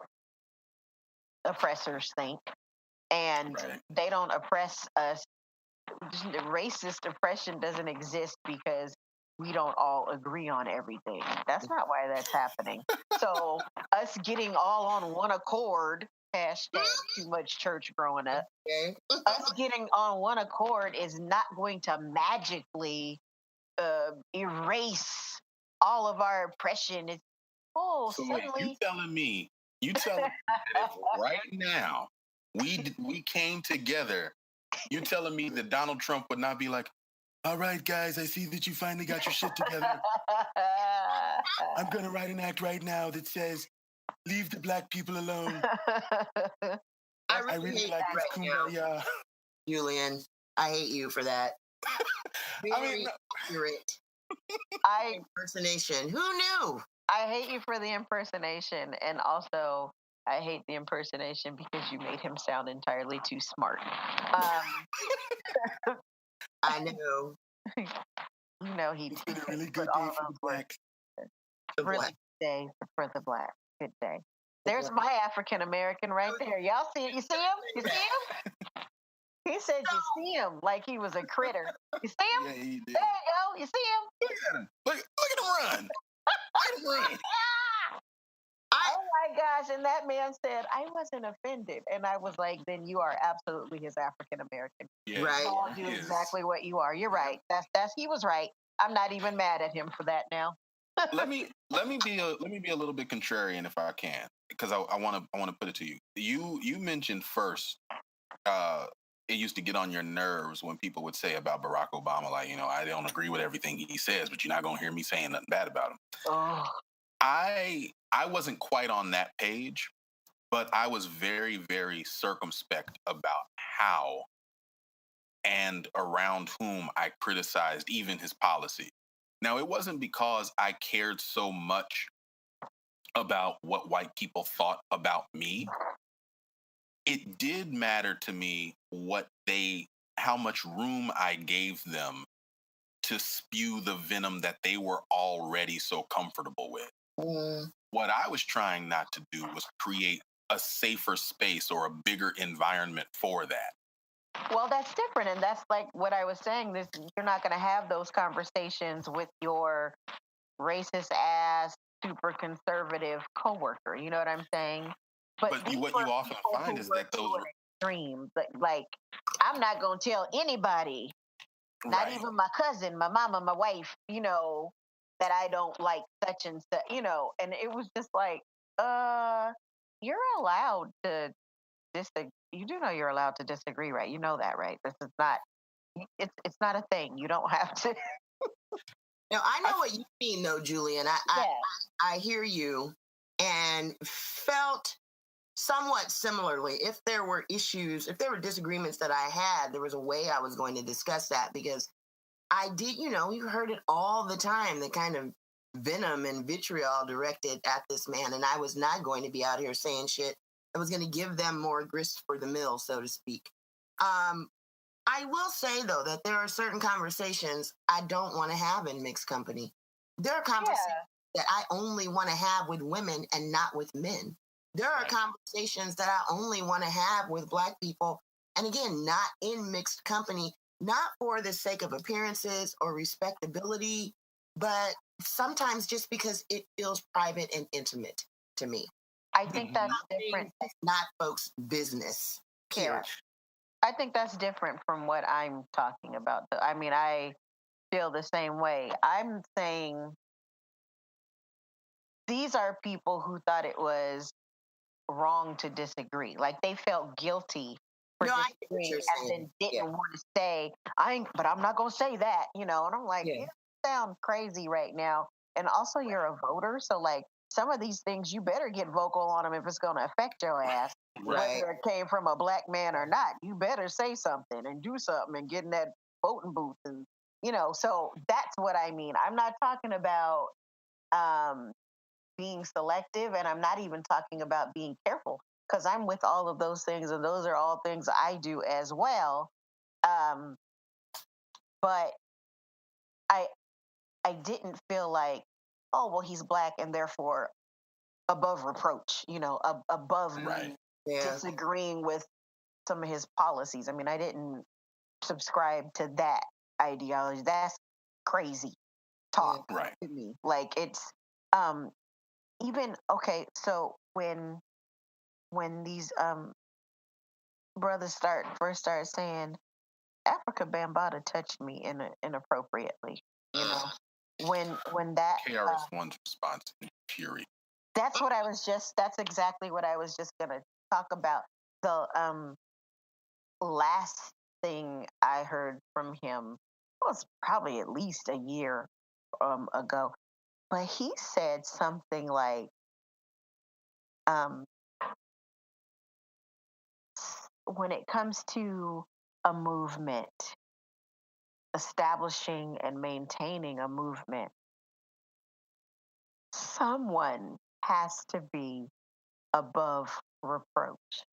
oppressors think. And Right. they don't oppress us. Racist oppression doesn't exist because we don't all agree on everything. That's not why that's happening. So us getting all on one accord, hashtag too much church growing up, Okay. us getting on one accord is not going to magically erase all of our oppression. It's So wait, suddenly. you telling me that if right now we came together, you telling me that Donald Trump would not be like, all right, guys, I see that you finally got your shit together. I'm going to write an act right now that says, leave the black people alone. I really hate like that this right now, kumbaya. Julian. I hate you for that. Very accurate impersonation. Who knew? I hate you for the impersonation, and also I hate the impersonation because you made him sound entirely too smart. I know. He It's been a really put good all day of for those the words. The Really black. good day for the black. Good day. The There's black. my African American right there. Y'all see it? You see him? You see him? He said you see him like he was a critter. You see him? Yeah, he did. There you go. You see him? Look at him. Look at him run. Look at him run. Oh my gosh. And that man said, I wasn't offended. And I was like, then you are absolutely his African American. Yeah, Right. Called you exactly what you are. You're right. He was right. I'm not even mad at him for that now. let me be a little bit contrarian if I can, because I want to put it to you. You mentioned first, it used to get on your nerves when people would say about Barack Obama, like, I don't agree with everything he says, but you're not gonna hear me saying nothing bad about him. Oh. I wasn't quite on that page, but I was very, very circumspect about how and around whom I criticized even his policy. Now, it wasn't because I cared so much about what white people thought about me. It did matter to me how much room I gave them to spew the venom that they were already so comfortable with. What I was trying not to do was create a safer space or a bigger environment for that. Well, that's different. And that's like what I was saying. You're not going to have those conversations with your racist ass, super conservative coworker. You know what I'm saying? But what you often find is that those are extreme. Like, I'm not going to tell anybody, not even my cousin, my mama, my wife, that I don't like such and such, and it was just like, you're allowed to disagree. You do know you're allowed to disagree, right? You know that, right? This is not, it's not a thing. You don't have to. Now, I know what you mean, though, Julian. I hear you and felt somewhat similarly. If there were disagreements that I had, there was a way I was going to discuss that, because I did, you heard it all the time, the kind of venom and vitriol directed at this man. And I was not going to be out here saying shit that was going to give them more grist for the mill, so to speak. I will say, though, that there are certain conversations I don't want to have in mixed company. There are conversations that I only want to have with women and not with men. There are conversations that I only want to have with Black people, and again, not in mixed company, not for the sake of appearances or respectability, but sometimes just because it feels private and intimate to me. I think that's different. It's not folks' business, period. Yeah. I think that's different from what I'm talking about. I mean, I feel the same way. I'm saying these are people who thought it was wrong to disagree. Like they felt guilty for disagreeing and then didn't want to say, but I'm not going to say that, And I'm like, you sound crazy right now. and also you're a voter, so like some of these things you better get vocal on them if it's going to affect your ass, Right. whether it came from a black man or not. You better say something and do something and get in that voting booth, and so that's what I mean. I'm not talking about um, being selective, and I'm not even talking about being careful, because I'm with all of those things, and those are all things I do as well. Um, but I I didn't feel like, oh well, he's black and therefore above reproach, above Right. me Yeah. disagreeing with some of his policies. I mean, I didn't subscribe to that ideology. That's crazy talk Right. to me. Like it's um even okay, so when these brothers first started saying Africa Bambaataa touched me inappropriately, you know, when that KRS-One's response in fury. that's exactly what I was just gonna talk about. The last thing I heard from him was probably at least a year ago, but he said something like, um, when it comes to a movement, establishing and maintaining a movement, someone has to be above reproach.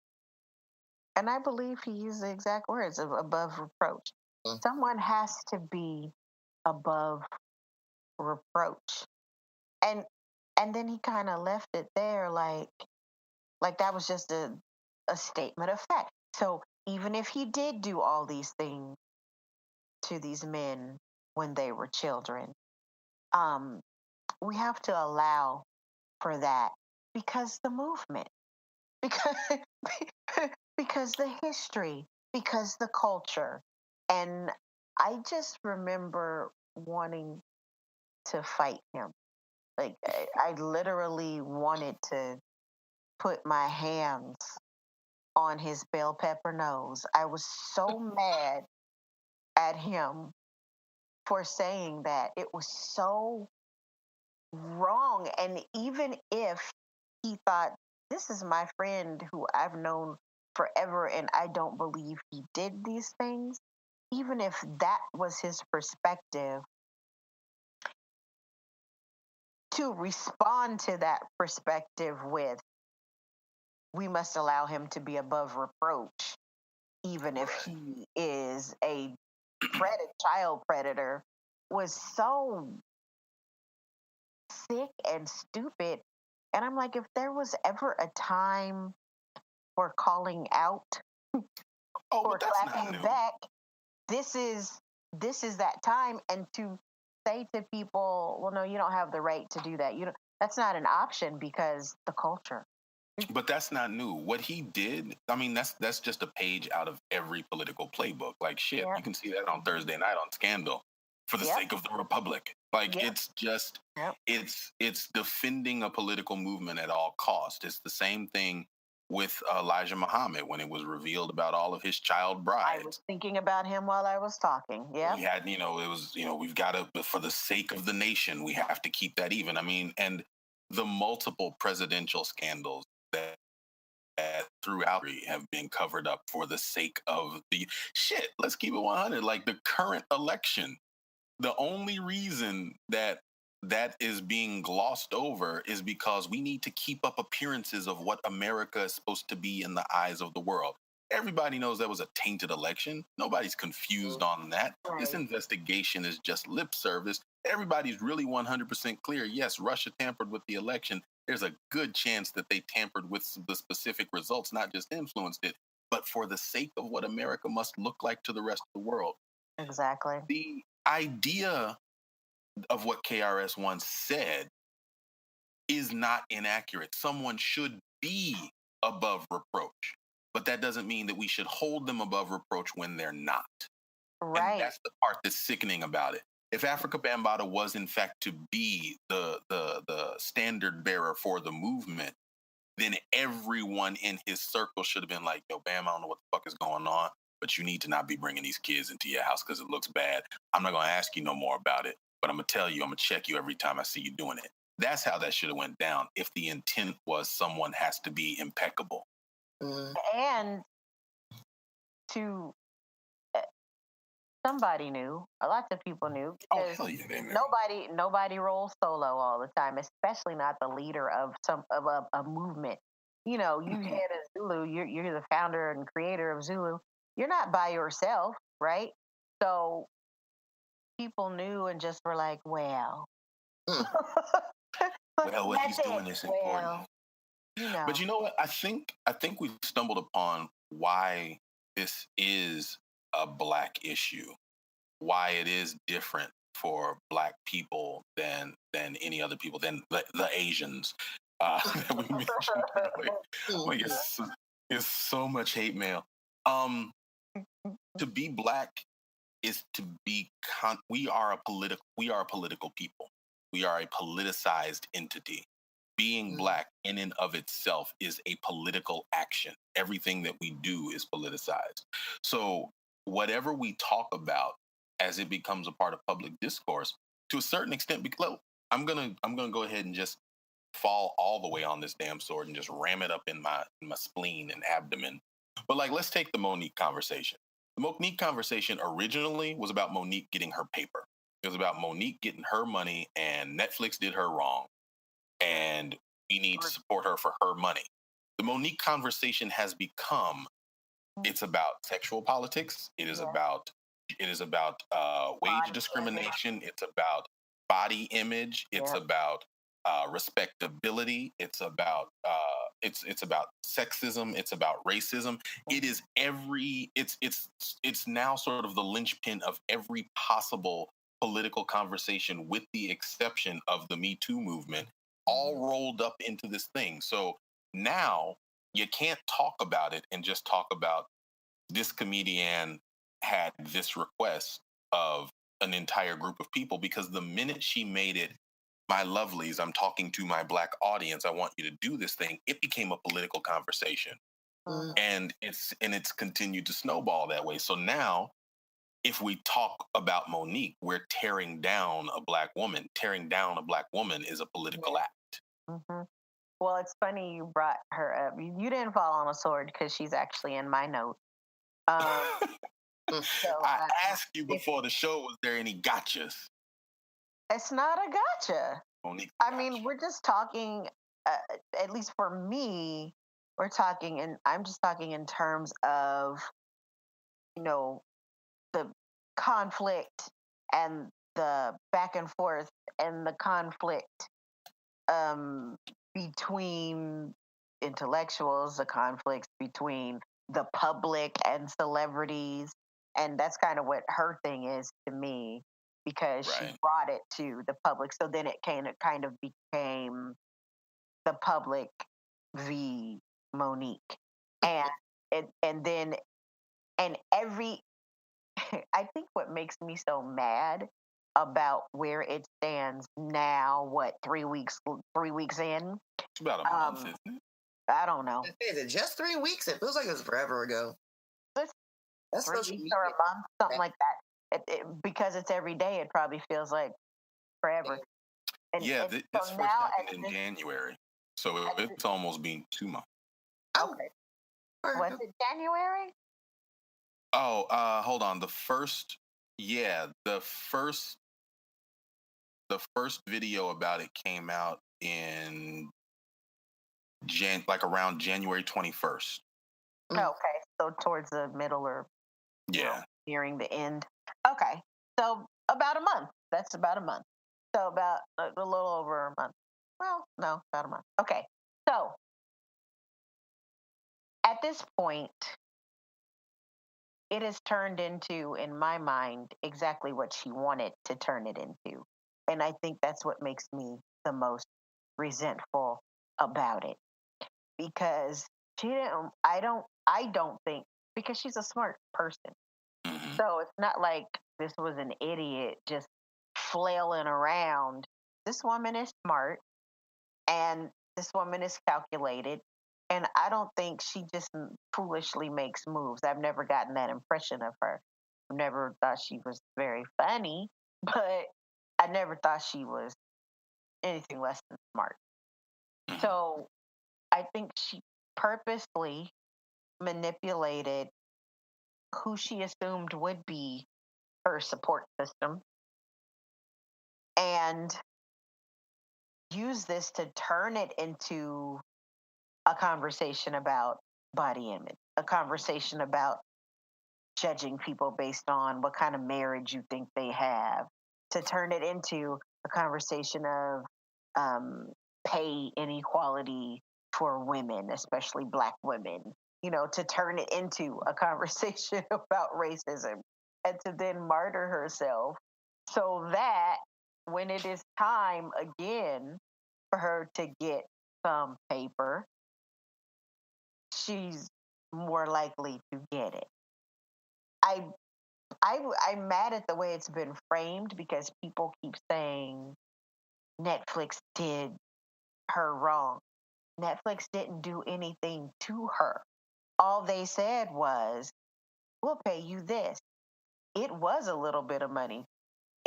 And I believe he used the exact words of above reproach. Mm. Someone has to be above reproach. And then he kind of left it there like that was just a statement of fact. So even if he did do all these things to these men when they were children, um, we have to allow for that, because the movement, because because the history, because the culture. And I just remember wanting to fight him. Like I literally wanted to put my hands on his bell pepper nose. I was so mad at him for saying that. It was so wrong. And even if he thought, this is my friend who I've known forever and I don't believe he did these things, even if that was his perspective, to respond to that perspective with, we must allow him to be above reproach, even if he is a child predator, was so sick and stupid. And I'm like, if there was ever a time for calling out Oh, or but that's not clapping new. back, this is that time. And to say to people, well, no, you don't have the right to do that. You don't. That's not an option, because the culture. But that's not new. What he did, I mean, that's just a page out of every political playbook. Like shit, Yep. you can see that on Thursday night on Scandal. For the Yep. sake of the Republic. Like Yep. it's just Yep. it's defending a political movement at all cost. It's the same thing with Elijah Muhammad when it was revealed about all of his child brides. I was thinking about him while I was talking. Yeah. We had, it was, we've got to, for the sake of the nation, we have to keep that even. I mean, and the multiple presidential scandals that throughout have been covered up for the sake of the shit. Let's keep it 100. Like the current election, the only reason that is being glossed over is because we need to keep up appearances of what America is supposed to be in the eyes of the world. Everybody knows that was a tainted election. Nobody's confused on that. Right. This investigation is just lip service. Everybody's really 100% clear. Yes, Russia tampered with the election. There's a good chance that they tampered with the specific results, not just influenced it, but for the sake of what America must look like to the rest of the world. Exactly. The idea of what KRS once said is not inaccurate. Someone should be above reproach, but that doesn't mean that we should hold them above reproach when they're not. Right. And that's the part that's sickening about it. If Africa Bambaataa was in fact to be the standard bearer for the movement, then everyone in his circle should have been like, yo, Bam, I don't know what the fuck is going on, but you need to not be bringing these kids into your house because it looks bad. I'm not going to ask you no more about it. but I'm gonna tell you, I'm gonna check you every time I see you doing it. That's how that should have went down. If the intent was someone has to be impeccable. And to somebody knew, lots of people knew, Oh because hell yeah, they knew. nobody rolls solo all the time, especially not the leader of a movement. You know, you head of Zulu, you're the founder and creator of Zulu. You're not by yourself, right? So people knew and just were like, well, Well, what he's that's doing it. is important. Well, you know. But you know what? I think we've stumbled upon why this is a black issue. Why it is different for black people than any other people, than the Asians that we mentioned earlier. Like it's so much hate mail. To be black is to be we are a political people. We are a politicized entity. Being black in and of itself is a political action. Everything that we do is politicized. So whatever we talk about as it becomes a part of public discourse, to a certain extent, because I'm gonna go ahead and just fall all the way on this damn sword and just ram it up in my spleen and abdomen. But like, let's take the Monique conversation. The Monique conversation originally was about Monique getting her paper. It was about Monique getting her money, and Netflix did her wrong, and we need to support her for her money. The Monique conversation has become, it's about sexual politics. It is about wage discrimination. It's about body image. It's about respectability. It's about it's about sexism. It's about racism. It is it's now sort of the linchpin of every possible political conversation, with the exception of the Me Too movement, all rolled up into this thing. So now you can't talk about it and just talk about this comedian had this request of an entire group of people, because the minute she made it, my lovelies, I'm talking to my black audience, I want you to do this thing, it became a political conversation. And it's continued to snowball that way. So now if we talk about Monique, we're tearing down a black woman. Tearing down a black woman is a political act. Well, it's funny you brought her up. You didn't fall on a sword because she's actually in my note. So I asked you before the show, was there any gotchas? It's not a gotcha. Monique, I mean, we're just talking, at least for me, we're talking, and I'm just talking in terms of, you know, the conflict and the back and forth and the conflict between intellectuals, the conflicts between the public and celebrities. And that's kind of what her thing is to me, because she brought it to the public. So then it kind of became the public v. Monique. And then every I think what makes me so mad about where it stands now, what, 3 weeks in? It's about a month, isn't it? I don't know. Is it just 3 weeks? It feels like it was forever ago. That's 3 weeks or a month, something like that. Because it's every day, it probably feels like forever. And this first happened in January, so it's almost been 2 months. Okay. Was it January? Oh, hold on. The first video about it came out in around January 21st. Okay, so towards the middle or nearing the end. Okay, so about a month. That's about a month. So about a little over a month. Well, no, about a month. Okay, so at this point, it has turned into, in my mind, exactly what she wanted to turn it into. And I think that's what makes me the most resentful about it. Because I don't think, because she's a smart person. So it's not like this was an idiot just flailing around. This woman is smart, and this woman is calculated. And I don't think she just foolishly makes moves. I've never gotten that impression of her. I've never thought she was very funny, but I never thought she was anything less than smart. Mhm. So I think she purposely manipulated who she assumed would be her support system and used this to turn it into a conversation about body image, a conversation about judging people based on what kind of marriage you think they have, to turn it into a conversation of um, pay inequality for women, especially Black women, to turn it into a conversation about racism and to then martyr herself so that when it is time again for her to get some paper, she's more likely to get it. I I'm mad at the way it's been framed because people keep saying Netflix did her wrong. Netflix didn't do anything to her. All they said was, we'll pay you this. It was a little bit of money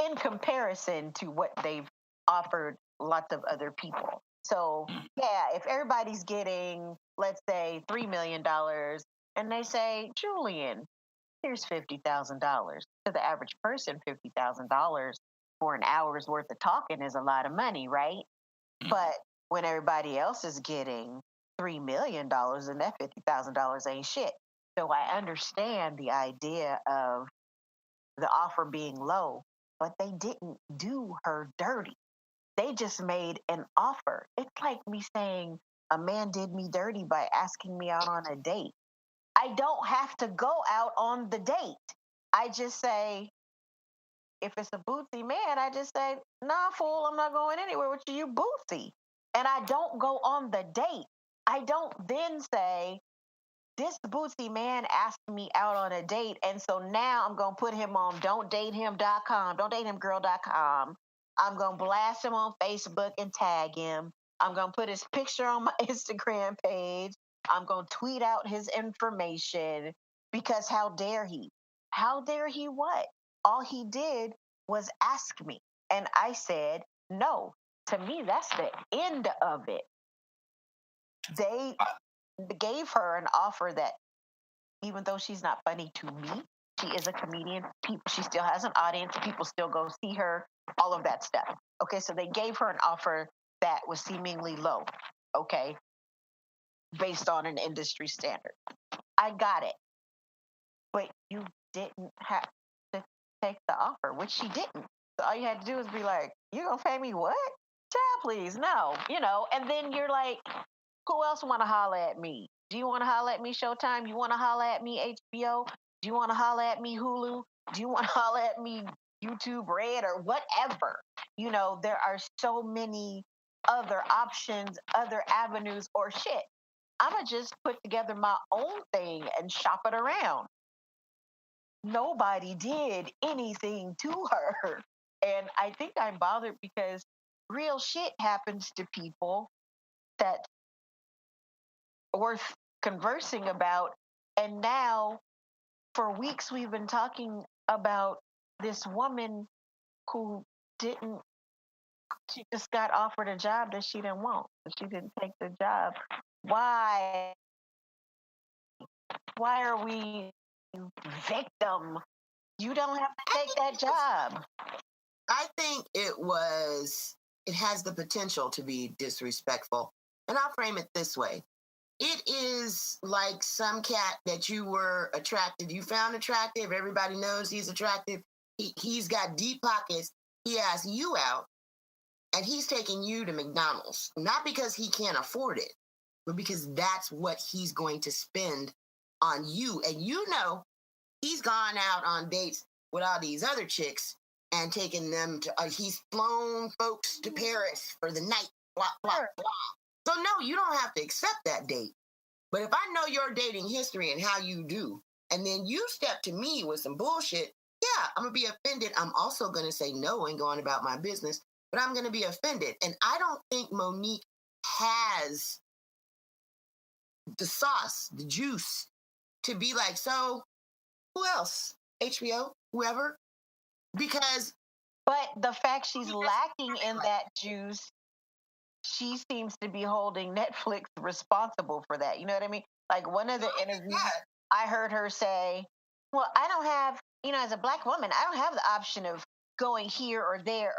in comparison to what they've offered lots of other people. So, yeah, if everybody's getting, let's say, $3 million, and they say, Julian, here's $50,000. To the average person, $50,000 for an hour's worth of talking is a lot of money, right? But when everybody else is getting $3 million, and that $50,000 ain't shit. So I understand the idea of the offer being low, but they didn't do her dirty. They just made an offer. It's like me saying a man did me dirty by asking me out on a date. I don't have to go out on the date. I just say, if it's a bootsy man, I just say, nah, fool, I'm not going anywhere with you. You bootsy. And I don't go on the date. I don't then say, this bootsy man asked me out on a date. And so now I'm going to put him on don'tdatehim.com, don'tdatehimgirl.com. I'm going to blast him on Facebook and tag him. I'm going to put his picture on my Instagram page. I'm going to tweet out his information because how dare he? How dare he what? All he did was ask me. And I said, no. To me, that's the end of it. They gave her an offer that, even though she's not funny to me, she is a comedian. She still has an audience. People still go see her, all of that stuff. Okay, so they gave her an offer that was seemingly low, okay, based on an industry standard. I got it. But you didn't have to take the offer, which she didn't. So all you had to do was be like, you gonna pay me what? Child, please, no. And then you're like, who else want to holler at me? Do you want to holler at me Showtime? You want to holler at me HBO? Do you want to holler at me Hulu? Do you want to holler at me YouTube Red or whatever? There are so many other options, other avenues, or shit. I'ma just put together my own thing and shop it around. Nobody did anything to her. And I think I'm bothered because real shit happens to people that worth conversing about. And now, for weeks, we've been talking about this woman who didn't, she just got offered a job that she didn't want. She didn't take the job. Why? Why are we victim? You don't have to take that job. I think it has the potential to be disrespectful. And I'll frame it this way. It is like some cat that you were attracted, you found attractive, everybody knows he's attractive. He's got deep pockets. He asks you out and he's taking you to McDonald's, not because he can't afford it, but because that's what he's going to spend on you. And he's gone out on dates with all these other chicks and taken them to, he's flown folks to Paris for the night, blah, blah, blah. So no, you don't have to accept that date. But if I know your dating history and how you do, and then you step to me with some bullshit, yeah, I'm going to be offended. I'm also going to say no and go on about my business, but I'm going to be offended. And I don't think Monique has the sauce, the juice to be like, so who else? HBO, whoever? Because But the fact she's lacking in that juice, she seems to be holding Netflix responsible for that. You know what I mean? Like one of the interviews, I heard her say, "Well, I don't have, as a black woman, I don't have the option of going here or there."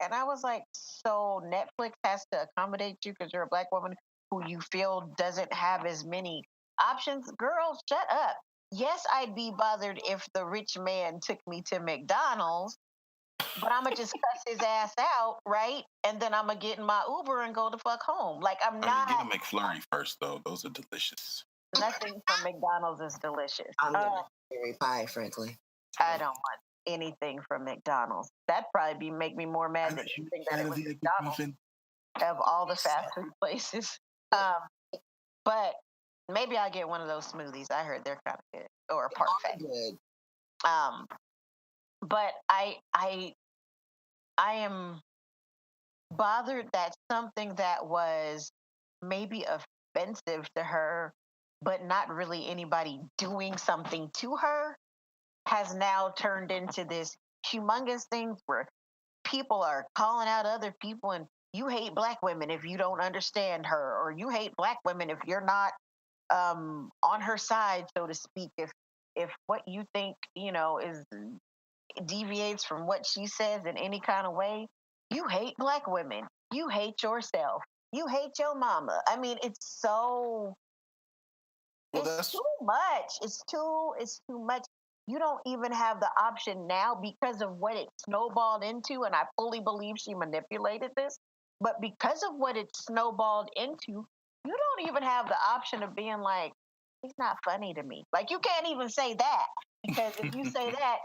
And I was like, "So Netflix has to accommodate you because you're a black woman who you feel doesn't have as many options?" Girl, shut up. Yes, I'd be bothered if the rich man took me to McDonald's, but I'm gonna just cuss his ass out, right? And then I'm gonna get in my Uber and go the fuck home. Like I'm I not. mean, get a McFlurry first, though. Those are delicious. Nothing from McDonald's is delicious. I'm gonna cherry pie, frankly. I don't want anything from McDonald's. That'd probably make me more mad that you think that it was McDonald's of all the fast food places. But maybe I'll get one of those smoothies. I heard they're kind of good, or a parfait. Good. But I am bothered that something that was maybe offensive to her, but not really anybody doing something to her, has now turned into this humongous thing where people are calling out other people, and you hate black women if you don't understand her, or you hate black women if you're not on her side, so to speak. If what you think, is deviates from what she says in any kind of way, you hate black women. You hate yourself. You hate your mama. I mean, it's so it's too much. It's too much. You don't even have the option now because of what it snowballed into, and I fully believe she manipulated this. But because of what it snowballed into, you don't even have the option of being like, he's not funny to me. Like you can't even say that, because if you say that,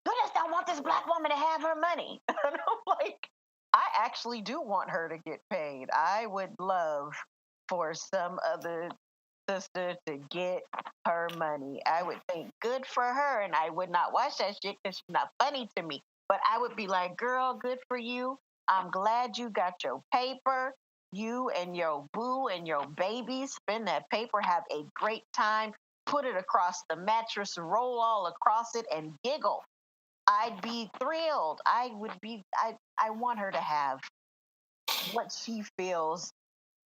you just don't want this black woman to have her money. And I'm like, I actually do want her to get paid. I would love for some other sister to get her money. I would think good for her, and I would not watch that shit because she's not funny to me. But I would be like, girl, good for you. I'm glad you got your paper. You and your boo and your baby spend that paper, have a great time, put it across the mattress, roll all across it, and giggle. I'd be thrilled. I want her to have what she feels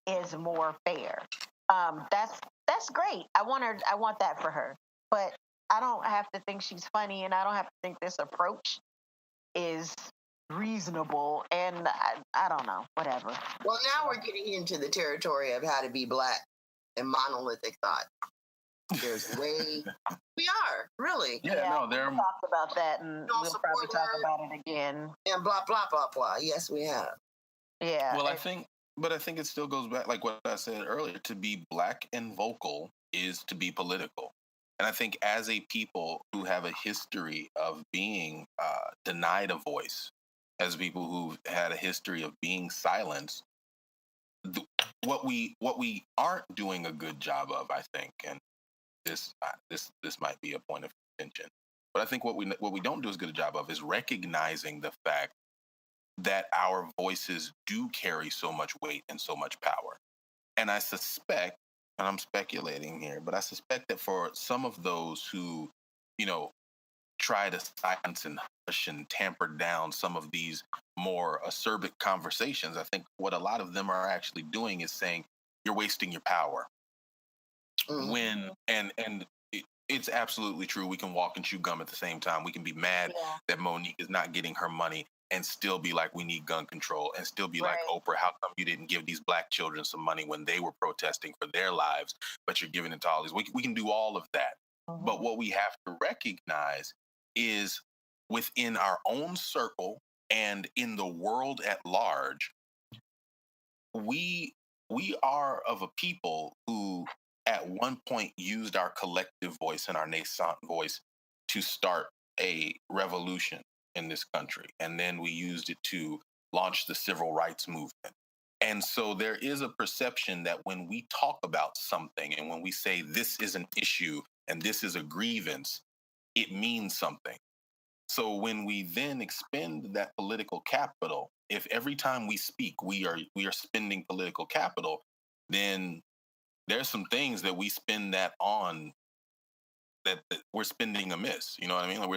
is more fair. That's great. I want that for her. But I don't have to think she's funny, and I don't have to think this approach is reasonable. And I don't know, whatever. Well, now we're getting into the territory of how to be black and monolithic thought. There's a way we are, really. Yeah, no, we talked about that, and we'll probably talk about it again. And blah, blah, blah, blah. Yes, we have. Yeah. Well, I think it still goes back, like what I said earlier, to be black and vocal is to be political. And I think as a people who have a history of being denied a voice, as people who've had a history of being silenced, what we aren't doing a good job of, I think, and this might be a point of contention, but I think what we don't do as good a job of is recognizing the fact that our voices do carry so much weight and so much power. And I suspect, and I'm speculating here, but I suspect that for some of those who, try to silence and hush and tamper down some of these more acerbic conversations, I think what a lot of them are actually doing is saying, you're wasting your power. When it's absolutely true. We can walk and chew gum at the same time. We can be mad that Monique is not getting her money and still be like, we need gun control, and still be like, Oprah, how come you didn't give these black children some money when they were protesting for their lives, but you're giving it to all these? We can do all of that. But what we have to recognize is within our own circle and in the world at large, we are of a people who at one point used our collective voice and our nascent voice to start a revolution in this country. And then we used it to launch the civil rights movement. And so there is a perception that when we talk about something and when we say this is an issue and this is a grievance, it means something. So when we then expend that political capital, if every time we speak we are spending political capital, then there's some things that we spend that on that we're spending amiss. You know what I mean? Like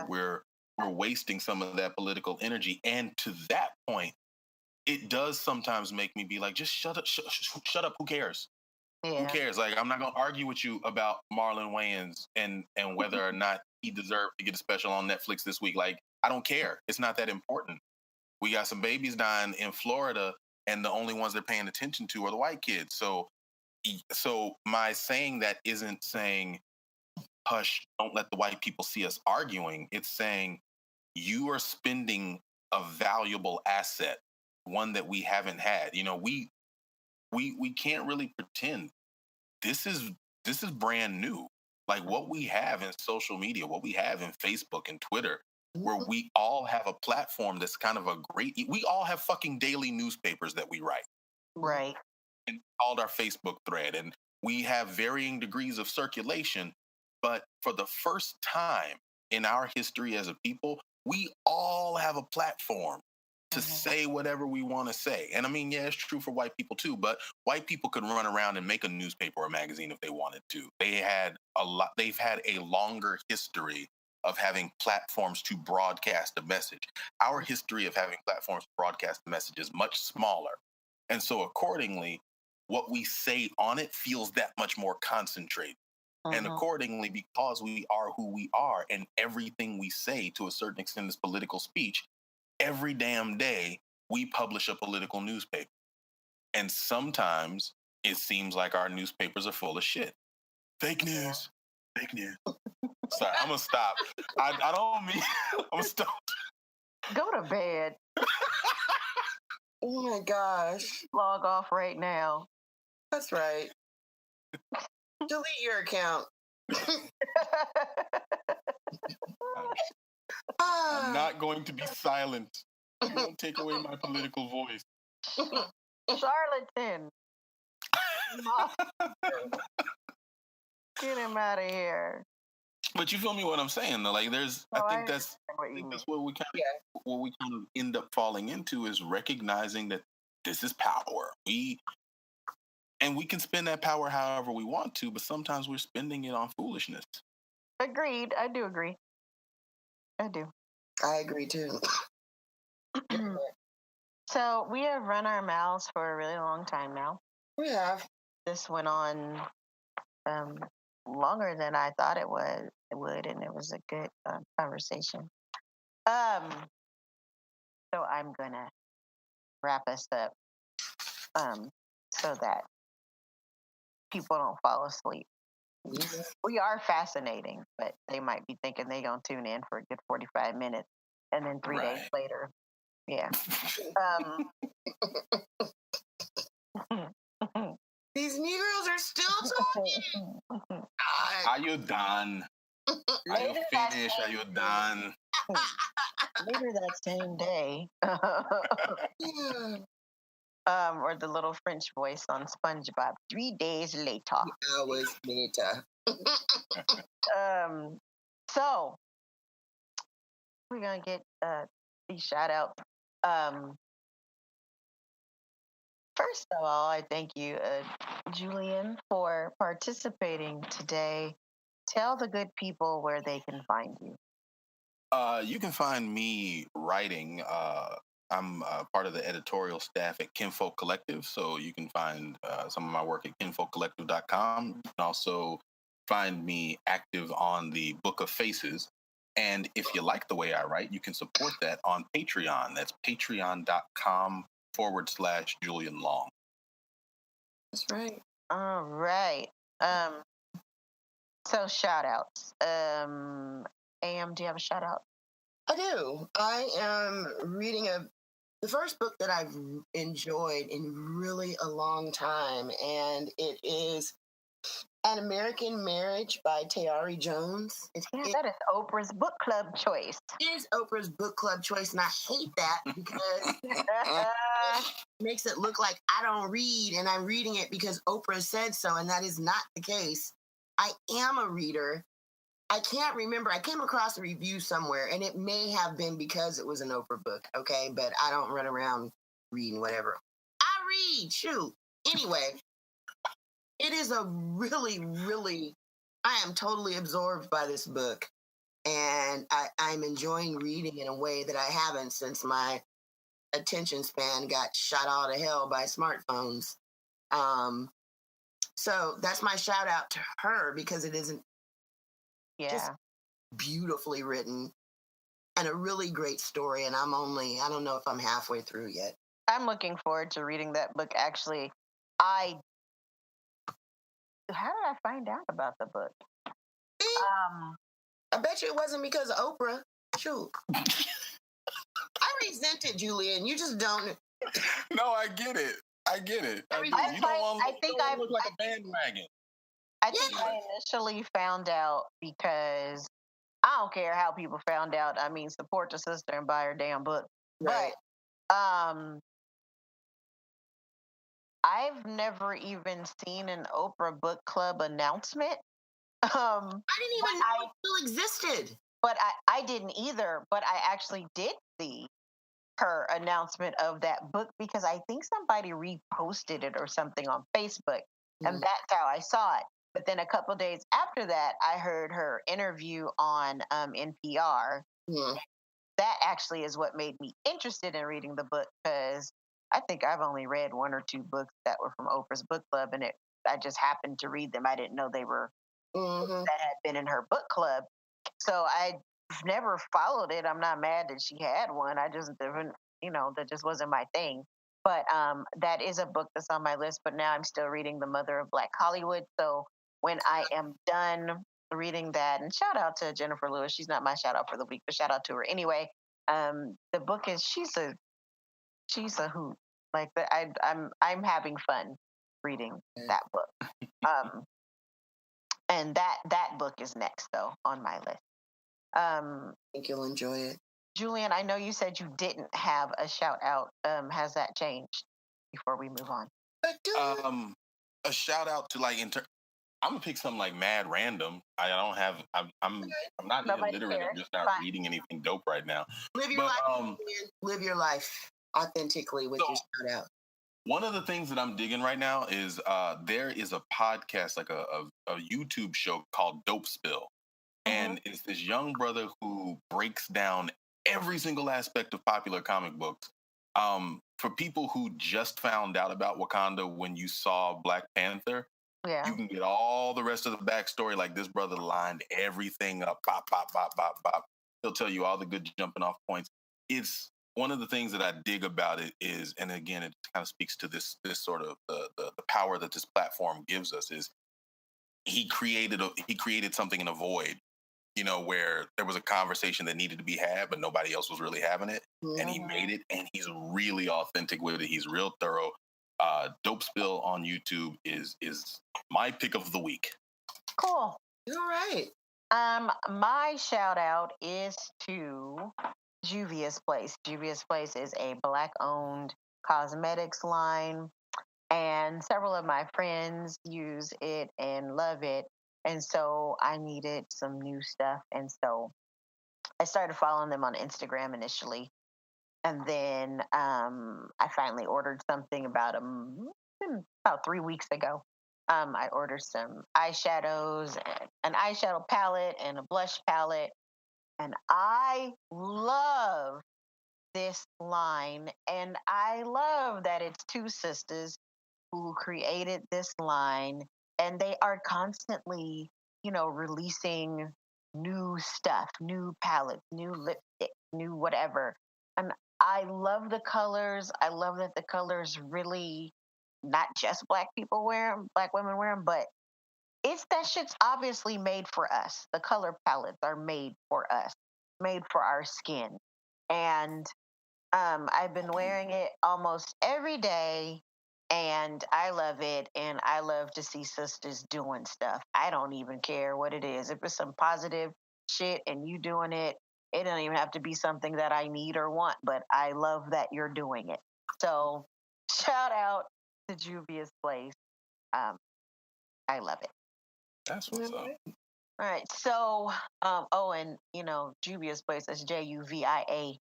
we're we're wasting some of that political energy. And to that point, it does sometimes make me be like, just shut up, shut up. Who cares? Yeah. Who cares? Like, I'm not going to argue with you about Marlon Wayans and whether or not he deserved to get a special on Netflix this week. Like, I don't care. It's not that important. We got some babies dying in Florida, and the only ones they're paying attention to are the white kids. So my saying that isn't saying, hush, don't let the white people see us arguing. It's saying you are spending a valuable asset, one that we haven't had. You know, we can't really pretend this is brand new. Like what we have in social media, what we have in Facebook and Twitter, where we all have a platform that's kind of we all have fucking daily newspapers that we write. Right. And called our Facebook thread. And we have varying degrees of circulation. But for the first time in our history as a people, we all have a platform to say whatever we want to say. And I mean, yeah, it's true for white people too, but white people could run around and make a newspaper or a magazine if they wanted to. They've had a longer history of having platforms to broadcast a message. Our history of having platforms to broadcast a message is much smaller. And so accordingly, what we say on it feels that much more concentrated. And accordingly, because we are who we are and everything we say to a certain extent is political speech, every damn day we publish a political newspaper. And sometimes it seems like our newspapers are full of shit. Fake news. Fake news. Sorry, I'm going to stop. I don't mean... I'm going to stop. Go to bed. Oh my gosh. Log off right now. That's right. Delete your account. I'm not going to be silent. Don't take away my political voice. Charlatan. Get him out of here. But you feel me what I'm saying though? Like I think that's what we kind of end up falling into is recognizing that this is power. We can spend that power however we want to, but sometimes we're spending it on foolishness. Agreed. I do agree. I do. I agree too. So we have run our mouths for a really long time now. We have. This went on longer than I thought it would, and it was a good conversation. So I'm gonna wrap us up so that people don't fall asleep. We are fascinating, but they might be thinking they're gonna tune in for a good 45 minutes, and then 3 days later, yeah. These Negroes are still talking. Are you done? Are you finished? Are you done? Later that same day. Or the little French voice on SpongeBob. 3 days later. 3 hours later. So we're gonna get these shout outs. First of all, I thank you, Julian, for participating today. Tell the good people where they can find you. You can find me writing. I'm part of the editorial staff at Kinfolk Collective, so you can find some of my work at kinfolkcollective.com. You can also find me active on the Book of Faces. And if you like the way I write, you can support that on Patreon. That's patreon.com/Julian Long. That's right. All right. So shout outs. AM, do you have a shout out? I do. I am reading the first book that I've enjoyed in really a long time, and it is An American Marriage by Tayari Jones. That is Oprah's book club choice. It is Oprah's book club choice, and I hate that because it makes it look like I don't read, and I'm reading it because Oprah said so, and that is not the case. I am a reader. I can't remember. I came across a review somewhere, and it may have been because it was an Oprah book, okay? But I don't run around reading whatever. I read, shoot. Anyway, it is a really, really, I am totally absorbed by this book. And I'm enjoying reading in a way that I haven't since my attention span got shot all to hell by smartphones. So that's my shout out to her because it isn't just beautifully written and a really great story. And I don't know if I'm halfway through yet. I'm looking forward to reading that book. Actually, how did I find out about the book? I bet you it wasn't because of Oprah. Shoot. I resent it, Julian. You just don't. No, I get it. I get it. You don't want to look like a bandwagon. I think I initially found out because I don't care how people found out. I mean, support the sister and buy her damn book. Right. But I've never even seen an Oprah book club announcement. I didn't even know it still existed. But I didn't either. But I actually did see her announcement of that book because I think somebody reposted it or something on Facebook. And that's how I saw it. But then a couple of days after that, I heard her interview on NPR. That actually is what made me interested in reading the book because I think I've only read one or two books that were from Oprah's book club, and I just happened to read them. I didn't know they were books that had been in her book club. So I never followed it. I'm not mad that she had one. I just didn't, that just wasn't my thing. But that is a book that's on my list. But now I'm still reading The Mother of Black Hollywood. So when I am done reading that, and shout out to Jennifer Lewis. She's not my shout out for the week, but shout out to her anyway. The book is she's a hoot. Like I'm having fun reading that book. And that book is next though on my list. I think you'll enjoy it. Julian, I know you said you didn't have a shout out. Has that changed before we move on? A shout out to I'm gonna pick something like mad random. I don't have. I'm not illiterate. I'm just not reading anything dope right now. Live your life. Live your life authentically with your shout out. One of the things that I'm digging right now is there is a podcast, like a YouTube show called Dope Spill, and it's this young brother who breaks down every single aspect of popular comic books. For people who just found out about Wakanda when you saw Black Panther. Yeah. You can get all the rest of the backstory. Like this brother lined everything up. Bop, bop, bop, bop, bop. He'll tell you all the good jumping off points. It's one of the things that I dig about it is, and again, it kind of speaks to this sort of the power that this platform gives us. Is he created something in a void, where there was a conversation that needed to be had, but nobody else was really having it, and he made it, and he's really authentic with it. He's real thorough. Dope Spill on YouTube is my pick of the week. Cool. All right. My shout out is to Juvia's Place. Juvia's Place is a Black-owned cosmetics line, and several of my friends use it and love it. And so I needed some new stuff, and so I started following them on Instagram initially. And then I finally ordered something about 3 weeks ago. I ordered some eyeshadows, an eyeshadow palette, and a blush palette. And I love this line. And I love that it's two sisters who created this line. And they are constantly, releasing new stuff, new palettes, new lipstick, new whatever. And I love the colors. I love that the colors really not just Black people wear them, Black women wear them, but that shit's obviously made for us. The color palettes are made for us, made for our skin. And I've been wearing it almost every day, and I love it. And I love to see sisters doing stuff. I don't even care what it is. If it's some positive shit and you doing it, it don't even have to be something that I need or want, but I love that you're doing it. So shout out to Juvia's Place. I love it. That's what's up. All right. So, and Juvia's Place, that's JUVIA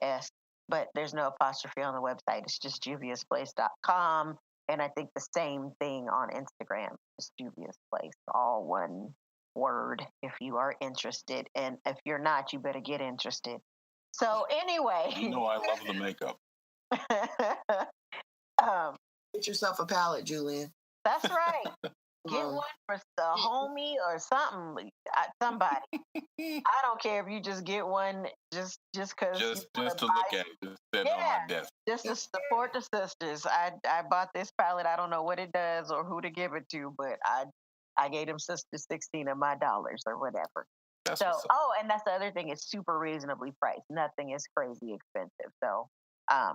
'S, but there's no apostrophe on the website. It's just juviasplace.com. And I think the same thing on Instagram. It's Juvia's Place, all one word if you are interested. And if you're not, you better get interested. So anyway. You know I love the makeup. Get yourself a palette, Julian. That's right. Get one for the homie or something. Somebody. I don't care if you just get one just because. Just to look at it. Just sit on my desk. Just to support the sisters. I bought this palette. I don't know what it does or who to give it to, but I gave them sisters 16 of my dollars or whatever. That's so, and that's the other thing. It's super reasonably priced. Nothing is crazy expensive. So I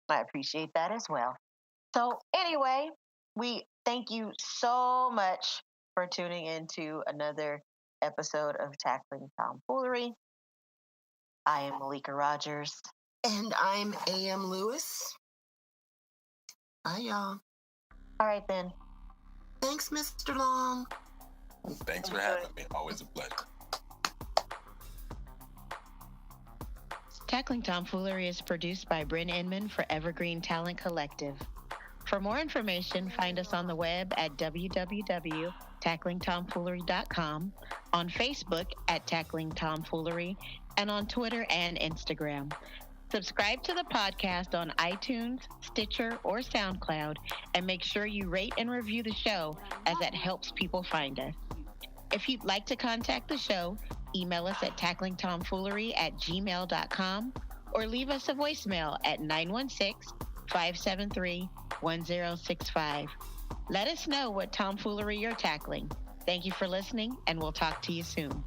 appreciate that as well. So anyway, we thank you so much for tuning into another episode of Tackling Tomfoolery. I am Malika Rogers. And I'm A.M. Lewis. Bye, y'all. All right, then. Thanks, Mr. Long. Thanks for having me. Always a pleasure. Tackling Tomfoolery is produced by Bren Inman for Evergreen Talent Collective. For more information, find us on the web at www.tacklingtomfoolery.com, on Facebook at Tackling Tomfoolery, and on Twitter and Instagram. Subscribe to the podcast on iTunes, Stitcher, or SoundCloud, and make sure you rate and review the show, as that helps people find us. If you'd like to contact the show, email us at tacklingtomfoolery@gmail.com or leave us a voicemail at 916-573-1065. Let us know what tomfoolery you're tackling. Thank you for listening, and we'll talk to you soon.